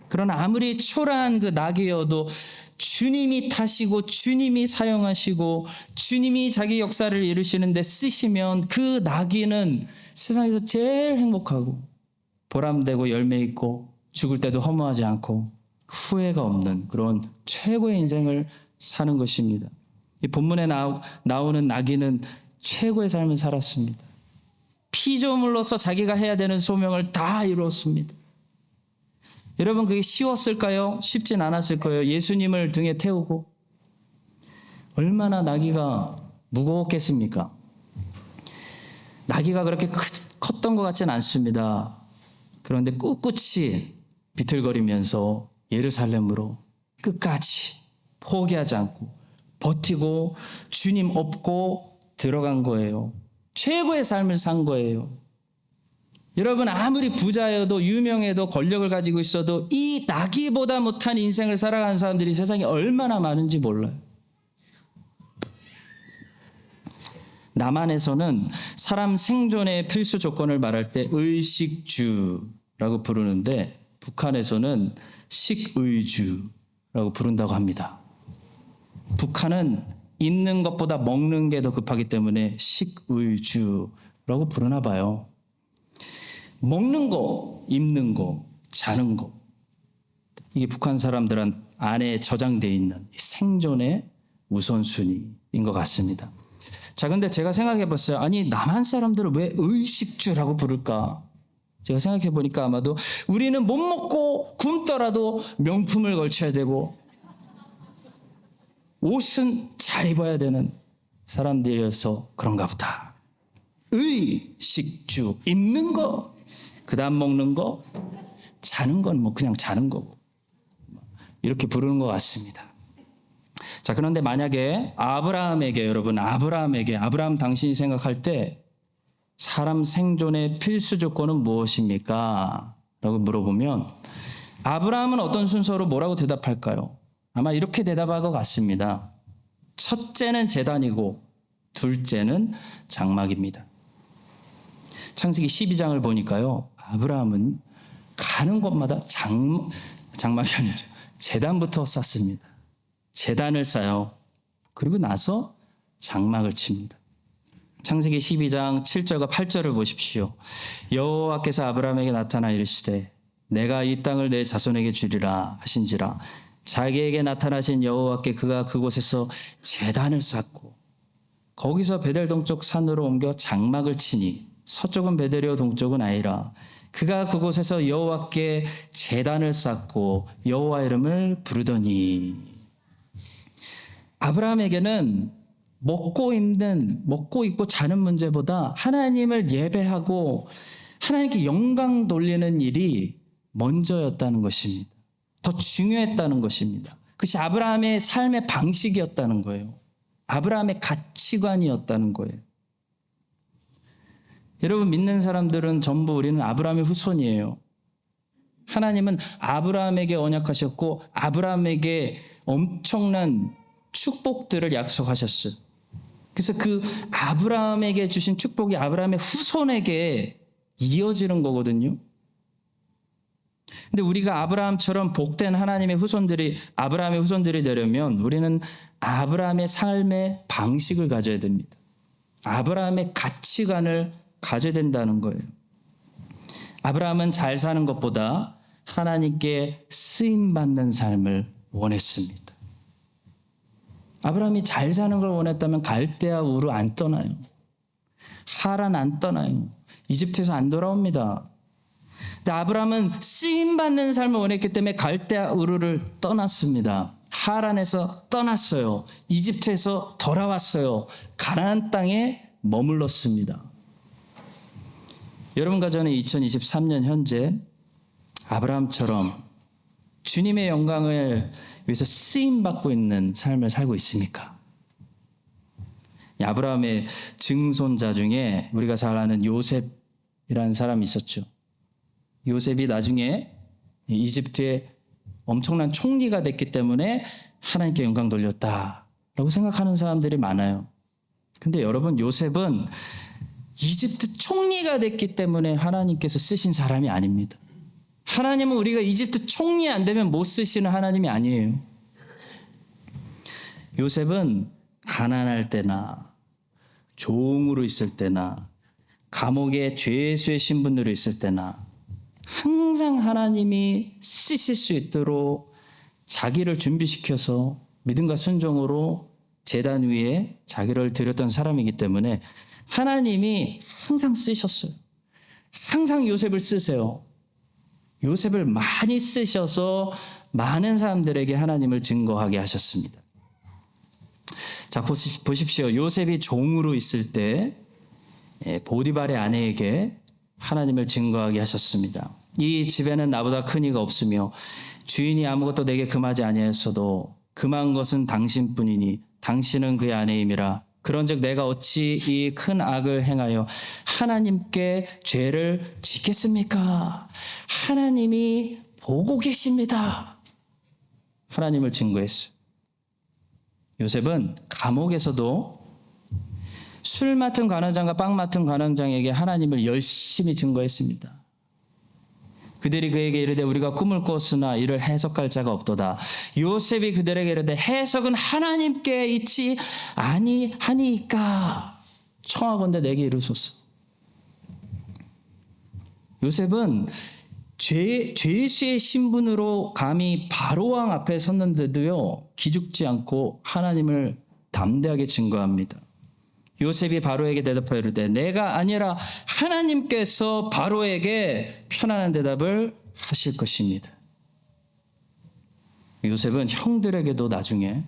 Speaker 1: 그러나 아무리 초라한 그 나귀여도 주님이 타시고 주님이 사용하시고 주님이 자기 역사를 이루시는데 쓰시면 그 나귀는 세상에서 제일 행복하고 보람되고 열매 있고 죽을 때도 허무하지 않고 후회가 없는 그런 최고의 인생을 사는 것입니다. 이 본문에 나오는 나귀는 최고의 삶을 살았습니다. 피조물로서 자기가 해야 되는 소명을 다 이루었습니다. 여러분, 그게 쉬웠을까요? 쉽진 않았을 거예요. 예수님을 등에 태우고 얼마나 나귀가 무거웠겠습니까? 나귀가 그렇게 컸던 것 같진 않습니다. 그런데 꿋꿋이 비틀거리면서 예루살렘으로 끝까지 포기하지 않고 버티고 주님 업고 들어간 거예요. 최고의 삶을 산 거예요. 여러분, 아무리 부자여도 유명해도 권력을 가지고 있어도 이 나기보다 못한 인생을 살아가는 사람들이 세상에 얼마나 많은지 몰라요. 남한에서는 사람 생존의 필수 조건을 말할 때 의식주라고 부르는데 북한에서는 식의주라고 부른다고 합니다. 북한은 있는 것보다 먹는 게 더 급하기 때문에 식의주라고 부르나 봐요. 먹는 거, 입는 거, 자는 거. 이게 북한 사람들은 안에 저장되어 있는 생존의 우선순위인 것 같습니다. 자, 근데 제가 생각해 봤어요. 아니, 남한 사람들을 왜 의식주라고 부를까? 제가 생각해 보니까 아마도 우리는 못 먹고 굶더라도 명품을 걸쳐야 되고 옷은 잘 입어야 되는 사람들이어서 그런가 보다. 의식주, 입는 거, 그 다음 먹는 거, 자는 건 뭐 그냥 자는 거고 이렇게 부르는 것 같습니다. 자, 그런데 만약에 아브라함에게, 여러분, 아브라함 당신이 생각할 때 사람 생존의 필수 조건은 무엇입니까? 라고 물어보면 아브라함은 어떤 순서로 뭐라고 대답할까요? 아마 이렇게 대답할 것 같습니다. 첫째는 제단이고 둘째는 장막입니다. 창세기 12장을 보니까요, 아브라함은 가는 곳마다 장막이 아니죠. 제단부터 쌓습니다. 제단을 쌓아요. 그리고 나서 장막을 칩니다. 창세기 12장 7절과 8절을 보십시오. 여호와께서 아브라함에게 나타나 이르시되 내가 이 땅을 내 자손에게 주리라 하신지라 자기에게 나타나신 여호와께 그가 그곳에서 제단을 쌓고 거기서 베델 동쪽 산으로 옮겨 장막을 치니 서쪽은 베델이요 동쪽은 아이라 그가 그곳에서 여호와께 제단을 쌓고 여호와 이름을 부르더니 아브라함에게는 먹고 입고 자는 문제보다 하나님을 예배하고 하나님께 영광 돌리는 일이 먼저였다는 것입니다. 더 중요했다는 것입니다. 그것이 아브라함의 삶의 방식이었다는 거예요. 아브라함의 가치관이었다는 거예요. 여러분, 믿는 사람들은 전부 우리는 아브라함의 후손이에요. 하나님은 아브라함에게 언약하셨고 아브라함에게 엄청난 축복들을 약속하셨어요. 그래서 그 아브라함에게 주신 축복이 아브라함의 후손에게 이어지는 거거든요. 근데 우리가 아브라함처럼 복된 하나님의 후손들이 아브라함의 후손들이 되려면 우리는 아브라함의 삶의 방식을 가져야 됩니다. 아브라함의 가치관을 가져야 된다는 거예요. 아브라함은 잘 사는 것보다 하나님께 쓰임받는 삶을 원했습니다. 아브라함이 잘 사는 걸 원했다면 갈대아 우르 안 떠나요. 하란 안 떠나요. 이집트에서 안 돌아옵니다. 근데 아브라함은 쓰임받는 삶을 원했기 때문에 갈대아 우르를 떠났습니다. 하란에서 떠났어요. 이집트에서 돌아왔어요. 가나안 땅에 머물렀습니다. 여러분과 저는 2023년 현재 아브라함처럼 주님의 영광을 위해서 쓰임받고 있는 삶을 살고 있습니까? 아브라함의 증손자 중에 우리가 잘 아는 요셉이라는 사람이 있었죠. 요셉이 나중에 이집트의 엄청난 총리가 됐기 때문에 하나님께 영광 돌렸다라고 생각하는 사람들이 많아요. 근데 여러분, 요셉은 이집트 총리가 됐기 때문에 하나님께서 쓰신 사람이 아닙니다. 하나님은 우리가 이집트 총리 안 되면 못 쓰시는 하나님이 아니에요. 요셉은 가난할 때나 종으로 있을 때나 감옥에 죄수의 신분으로 있을 때나 항상 하나님이 쓰실 수 있도록 자기를 준비시켜서 믿음과 순종으로 제단 위에 자기를 드렸던 사람이기 때문에 하나님이 항상 쓰셨어요. 항상 요셉을 쓰세요. 요셉을 많이 쓰셔서 많은 사람들에게 하나님을 증거하게 하셨습니다. 자, 보십시오. 요셉이 종으로 있을 때 보디발의 아내에게 하나님을 증거하게 하셨습니다. 이 집에는 나보다 큰 이가 없으며 주인이 아무것도 내게 금하지 아니하였어도 금한 것은 당신뿐이니 당신은 그의 아내임이라. 그런즉 내가 어찌 이 큰 악을 행하여 하나님께 죄를 짓겠습니까? 하나님이 보고 계십니다. 하나님을 증거했어요. 요셉은 감옥에서도 술 맡은 관원장과 빵 맡은 관원장에게 하나님을 열심히 증거했습니다. 그들이 그에게 이르되 우리가 꿈을 꿨으나 이를 해석할 자가 없도다. 요셉이 그들에게 이르되 해석은 하나님께 있지 아니하니까 청하건대 내게 이르소서. 요셉은 죄수의 신분으로 감히 바로왕 앞에 섰는데도요 기죽지 않고 하나님을 담대하게 증거합니다. 요셉이 바로에게 대답하여 이르되 내가 아니라 하나님께서 바로에게 편안한 대답을 하실 것입니다. 요셉은 형들에게도 나중에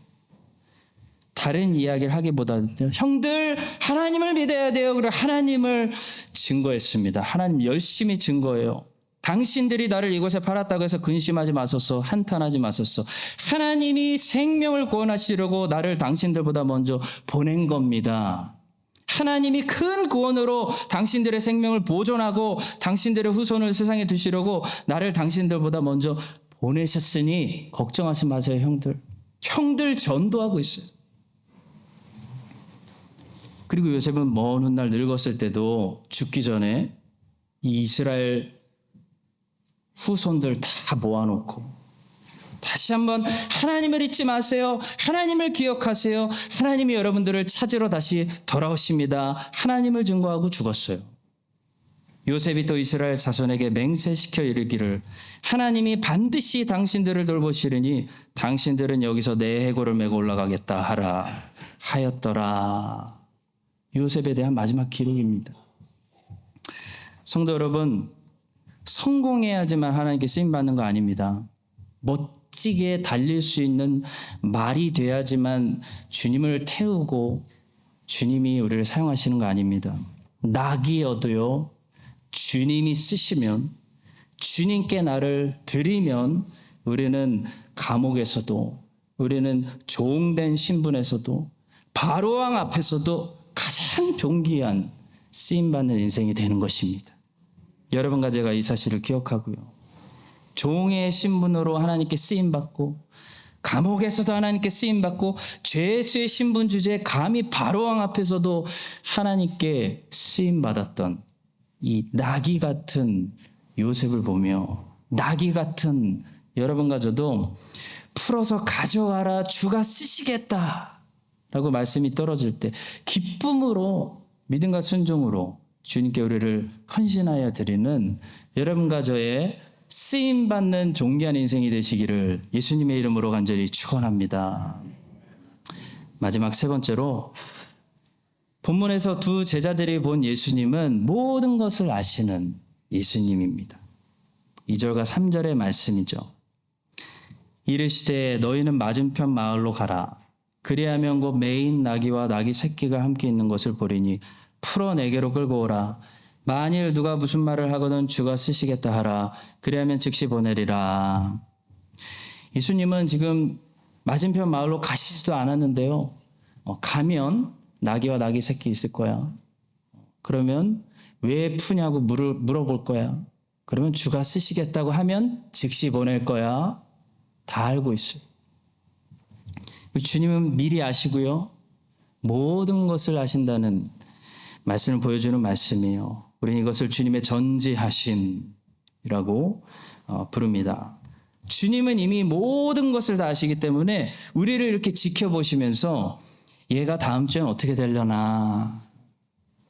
Speaker 1: 다른 이야기를 하기보다는 형들 하나님을 믿어야 돼요. 그리고 하나님을 증거했습니다. 하나님 열심히 증거해요. 당신들이 나를 이곳에 팔았다고 해서 근심하지 마소서, 한탄하지 마소서. 하나님이 생명을 구원하시려고 나를 당신들보다 먼저 보낸 겁니다. 하나님이 큰 구원으로 당신들의 생명을 보존하고 당신들의 후손을 세상에 두시려고 나를 당신들보다 먼저 보내셨으니 걱정하지 마세요, 형들. 형들 전도하고 있어요. 그리고 요셉은 먼 훗날 늙었을 때도 죽기 전에 이 이스라엘 후손들 다 모아놓고 다시 한번 하나님을 잊지 마세요. 하나님을 기억하세요. 하나님이 여러분들을 찾으러 다시 돌아오십니다. 하나님을 증거하고 죽었어요. 요셉이 또 이스라엘 자손에게 맹세시켜 이르기를 하나님이 반드시 당신들을 돌보시리니 당신들은 여기서 내 해골을 메고 올라가겠다 하라 하였더라. 요셉에 대한 마지막 기록입니다. 성도 여러분, 성공해야지만 하나님께 쓰임받는 거 아닙니다. 멋지게 달릴 수 있는 말이 돼야지만 주님을 태우고 주님이 우리를 사용하시는 거 아닙니다. 낙이어도요, 주님이 쓰시면, 주님께 나를 드리면 우리는 감옥에서도, 우리는 종된 신분에서도, 바로왕 앞에서도 가장 존귀한 쓰임받는 인생이 되는 것입니다. 여러분과 제가 이 사실을 기억하고요. 종의 신분으로 하나님께 쓰임받고 감옥에서도 하나님께 쓰임받고 죄수의 신분 주제에 감히 바로왕 앞에서도 하나님께 쓰임받았던 이 나귀 같은 요셉을 보며 나귀 같은 여러분과 저도 풀어서 가져와라 주가 쓰시겠다 라고 말씀이 떨어질 때 기쁨으로 믿음과 순종으로 주님께 우리를 헌신하여 드리는 여러분과 저의 쓰임받는 존귀한 인생이 되시기를 예수님의 이름으로 간절히 축원합니다. 마지막 세 번째로 본문에서 두 제자들이 본 예수님은 모든 것을 아시는 예수님입니다. 2절과 3절의 말씀이죠. 이르시되 너희는 맞은편 마을로 가라. 그리하면 곧 매인 나귀와 나귀 새끼가 함께 있는 것을 보리니 풀어 내게로 끌고 오라. 만일 누가 무슨 말을 하거든 주가 쓰시겠다 하라. 그리하면 즉시 보내리라. 예수님은 지금 맞은편 마을로 가시지도 않았는데요. 가면 나귀와 나귀 새끼 있을 거야. 그러면 왜 푸냐고 물어볼 거야. 그러면 주가 쓰시겠다고 하면 즉시 보낼 거야. 다 알고 있어요. 주님은 미리 아시고요. 모든 것을 아신다는 말씀을 보여주는 말씀이에요. 우리는 이것을 주님의 전지하심이라고 부릅니다. 주님은 이미 모든 것을 다 아시기 때문에 우리를 이렇게 지켜보시면서 얘가 다음 주엔 어떻게 되려나,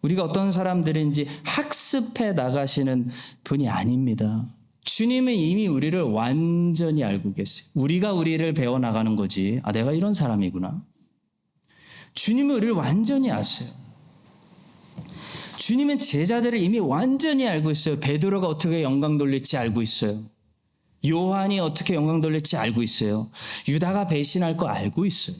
Speaker 1: 우리가 어떤 사람들인지 학습해 나가시는 분이 아닙니다. 주님은 이미 우리를 완전히 알고 계세요. 우리가 우리를 배워나가는 거지. 아, 내가 이런 사람이구나. 주님은 우리를 완전히 아세요. 주님은 제자들을 이미 완전히 알고 있어요. 베드로가 어떻게 영광 돌릴지 알고 있어요. 요한이 어떻게 영광 돌릴지 알고 있어요. 유다가 배신할 거 알고 있어요.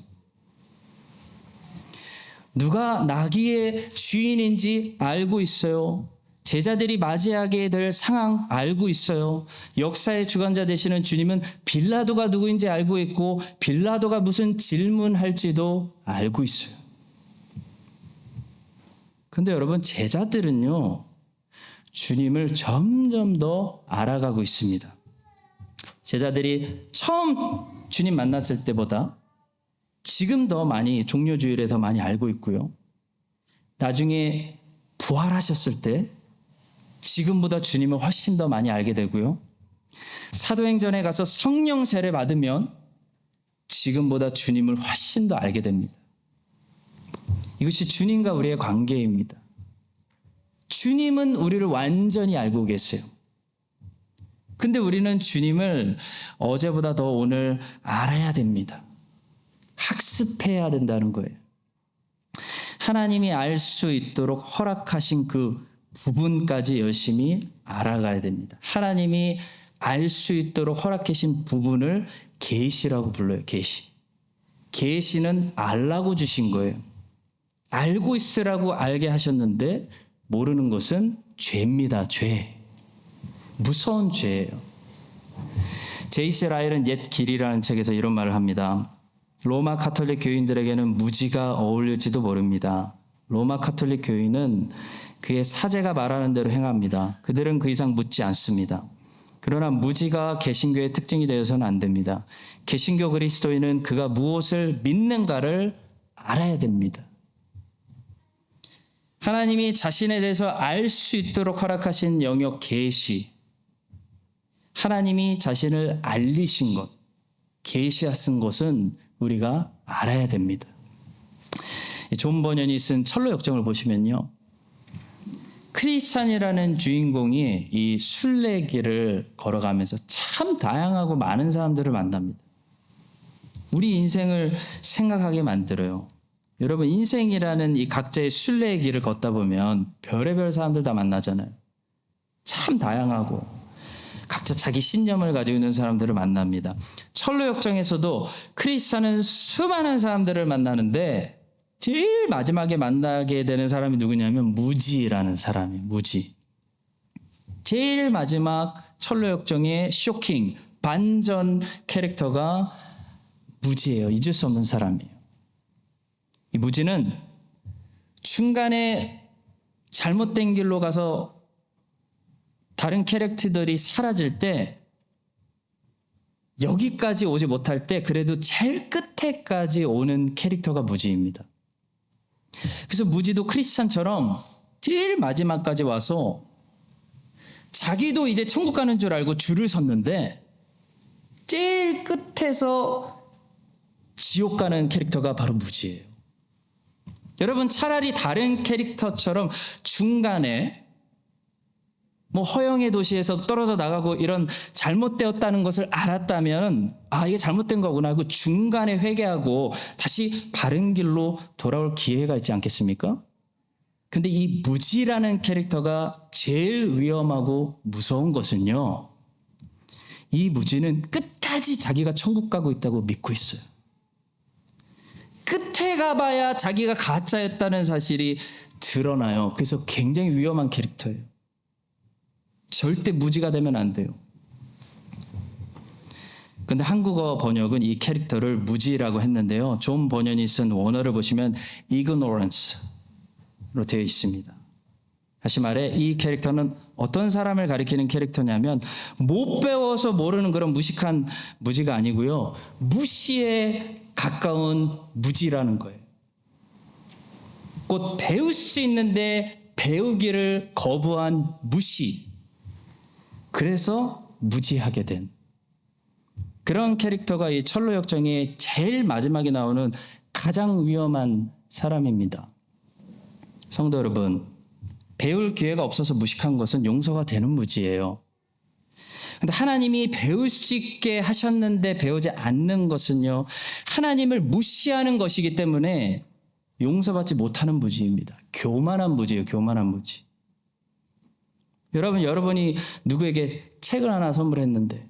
Speaker 1: 누가 나귀의 주인인지 알고 있어요. 제자들이 맞이하게 될 상황 알고 있어요. 역사의 주관자 되시는 주님은 빌라도가 누구인지 알고 있고 빌라도가 무슨 질문할지도 알고 있어요. 근데 여러분, 제자들은요, 주님을 점점 더 알아가고 있습니다. 제자들이 처음 주님 만났을 때보다 지금 더 많이, 종료주일에 더 많이 알고 있고요. 나중에 부활하셨을 때 지금보다 주님을 훨씬 더 많이 알게 되고요. 사도행전에 가서 성령 세례 받으면 지금보다 주님을 훨씬 더 알게 됩니다. 이것이 주님과 우리의 관계입니다. 주님은 우리를 완전히 알고 계세요. 근데 우리는 주님을 어제보다 더 오늘 알아야 됩니다. 학습해야 된다는 거예요. 하나님이 알 수 있도록 허락하신 그 부분까지 열심히 알아가야 됩니다. 하나님이 알 수 있도록 허락하신 부분을 계시라고 불러요. 계시. 계시는 알라고 주신 거예요. 알고 있으라고 알게 하셨는데 모르는 것은 죄입니다. 죄. 무서운 죄예요. 제이시 라일은 옛 길이라는 책에서 이런 말을 합니다. 로마 가톨릭 교인들에게는 무지가 어울릴지도 모릅니다. 로마 가톨릭 교인은 그의 사제가 말하는 대로 행합니다. 그들은 그 이상 묻지 않습니다. 그러나 무지가 개신교의 특징이 되어서는 안 됩니다. 개신교 그리스도인은 그가 무엇을 믿는가를 알아야 됩니다. 하나님이 자신에 대해서 알 수 있도록 허락하신 영역 계시, 하나님이 자신을 알리신 것, 계시하신 것은 우리가 알아야 됩니다. 존 버년이 쓴 철로 역정을 보시면요, 크리스찬이라는 주인공이 이 순례길을 걸어가면서 참 다양하고 많은 사람들을 만납니다. 우리 인생을 생각하게 만들어요. 여러분, 인생이라는 이 각자의 순례의 길을 걷다 보면 별의별 사람들 다 만나잖아요. 참 다양하고 각자 자기 신념을 가지고 있는 사람들을 만납니다. 철로역정에서도 크리스찬은 수많은 사람들을 만나는데 제일 마지막에 만나게 되는 사람이 누구냐면 무지라는 사람이에요. 무지. 제일 마지막 철로역정의 쇼킹, 반전 캐릭터가 무지예요. 잊을 수 없는 사람이에요. 이 무지는 중간에 잘못된 길로 가서 다른 캐릭터들이 사라질 때, 여기까지 오지 못할 때 그래도 제일 끝에까지 오는 캐릭터가 무지입니다. 그래서 무지도 크리스찬처럼 제일 마지막까지 와서 자기도 이제 천국 가는 줄 알고 줄을 섰는데 제일 끝에서 지옥 가는 캐릭터가 바로 무지예요. 여러분, 차라리 다른 캐릭터처럼 중간에 뭐 허영의 도시에서 떨어져 나가고 이런 잘못되었다는 것을 알았다면, 아, 이게 잘못된 거구나 하고 중간에 회개하고 다시 바른 길로 돌아올 기회가 있지 않겠습니까? 근데 이 무지라는 캐릭터가 제일 위험하고 무서운 것은요, 이 무지는 끝까지 자기가 천국 가고 있다고 믿고 있어요. 끝에 가봐야 자기가 가짜였다는 사실이 드러나요. 그래서 굉장히 위험한 캐릭터예요. 절대 무지가 되면 안 돼요. 근데 한국어 번역은 이 캐릭터를 무지라고 했는데요, 존 버년이 쓴 원어를 보시면 ignorance로 되어 있습니다. 다시 말해, 이 캐릭터는 어떤 사람을 가리키는 캐릭터냐면 못 배워서 모르는 그런 무식한 무지가 아니고요, 무시에 가까운 무지라는 거예요. 곧 배울 수 있는데 배우기를 거부한 무시. 그래서 무지하게 된 그런 캐릭터가 이 철로역정의 제일 마지막에 나오는 가장 위험한 사람입니다. 성도 여러분, 배울 기회가 없어서 무식한 것은 용서가 되는 무지예요. 근데 하나님이 배울 수 있게 하셨는데 배우지 않는 것은요, 하나님을 무시하는 것이기 때문에 용서받지 못하는 무지입니다. 교만한 무지예요. 교만한 무지. 여러분이 누구에게 책을 하나 선물했는데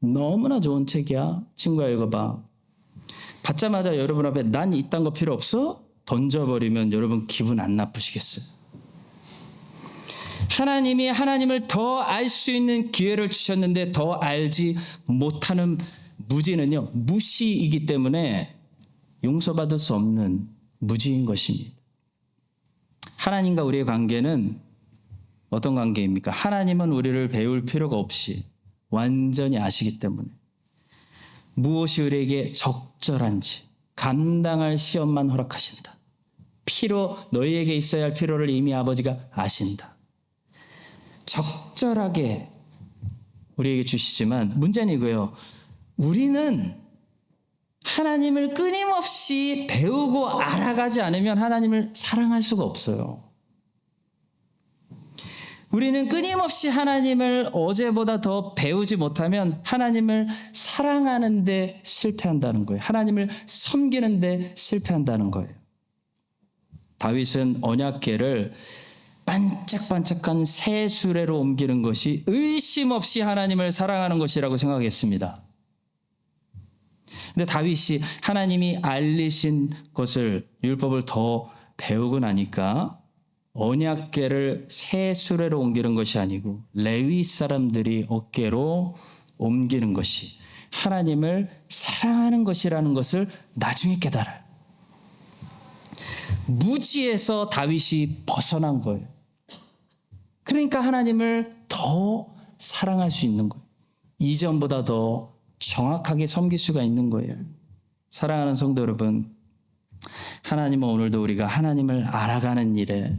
Speaker 1: 너무나 좋은 책이야, 친구야 읽어봐. 받자마자 여러분 앞에 난 이딴 거 필요 없어? 던져버리면 여러분 기분 안 나쁘시겠어요? 하나님이 하나님을 더 알 수 있는 기회를 주셨는데 더 알지 못하는 무지는요, 무시이기 때문에 용서받을 수 없는 무지인 것입니다. 하나님과 우리의 관계는 어떤 관계입니까? 하나님은 우리를 배울 필요가 없이 완전히 아시기 때문에 무엇이 우리에게 적절한지 감당할 시험만 허락하신다. 너희에게 있어야 할 필요를 이미 아버지가 아신다. 적절하게 우리에게 주시지만 문제는 이거예요. 우리는 하나님을 끊임없이 배우고 알아가지 않으면 하나님을 사랑할 수가 없어요. 우리는 끊임없이 하나님을 어제보다 더 배우지 못하면 하나님을 사랑하는 데 실패한다는 거예요. 하나님을 섬기는 데 실패한다는 거예요. 다윗은 언약궤를 반짝반짝한 새 수레로 옮기는 것이 의심 없이 하나님을 사랑하는 것이라고 생각했습니다. 근데 다윗이 하나님이 알리신 것을, 율법을 더 배우고 나니까 언약궤를 새 수레로 옮기는 것이 아니고 레위 사람들이 어깨로 옮기는 것이 하나님을 사랑하는 것이라는 것을 나중에 깨달아요. 무지에서 다윗이 벗어난 거예요. 그러니까 하나님을 더 사랑할 수 있는 거예요. 이전보다 더 정확하게 섬길 수가 있는 거예요. 사랑하는 성도 여러분, 하나님은 오늘도 우리가 하나님을 알아가는 일에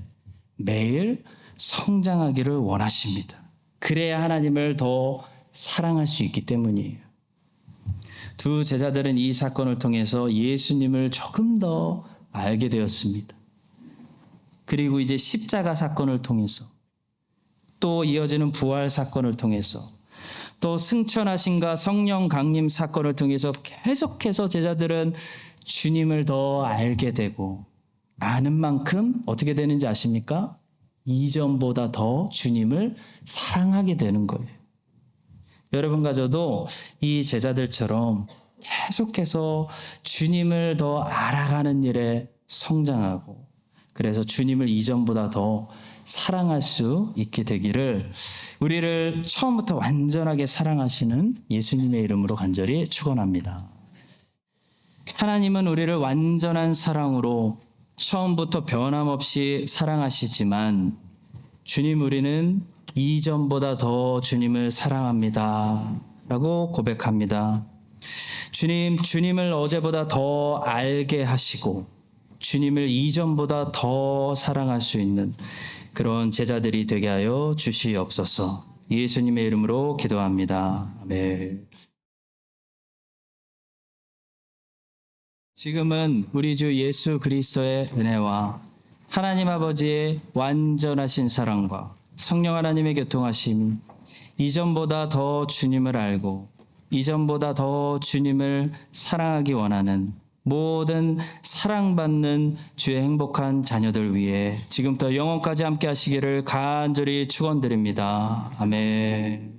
Speaker 1: 매일 성장하기를 원하십니다. 그래야 하나님을 더 사랑할 수 있기 때문이에요. 두 제자들은 이 사건을 통해서 예수님을 조금 더 알게 되었습니다. 그리고 이제 십자가 사건을 통해서 또 이어지는 부활 사건을 통해서 또 승천하심과 성령 강림 사건을 통해서 계속해서 제자들은 주님을 더 알게 되고 아는 만큼 어떻게 되는지 아십니까? 이전보다 더 주님을 사랑하게 되는 거예요. 여러분과 저도 이 제자들처럼 계속해서 주님을 더 알아가는 일에 성장하고 그래서 주님을 이전보다 더 사랑할 수 있게 되기를 우리를 처음부터 완전하게 사랑하시는 예수님의 이름으로 간절히 축원합니다. 하나님은 우리를 완전한 사랑으로 처음부터 변함없이 사랑하시지만 주님, 우리는 이전보다 더 주님을 사랑합니다 라고 고백합니다. 주님을 어제보다 더 알게 하시고 주님을 이전보다 더 사랑할 수 있는 그런 제자들이 되게 하여 주시옵소서. 예수님의 이름으로 기도합니다. 아멘. 지금은 우리 주 예수 그리스도의 은혜와 하나님 아버지의 완전하신 사랑과 성령 하나님의 교통하심이 이전보다 더 주님을 알고 이전보다 더 주님을 사랑하기 원하는 모든 사랑받는 주의 행복한 자녀들 위해 지금부터 영원까지 함께 하시기를 간절히 축원드립니다. 아멘.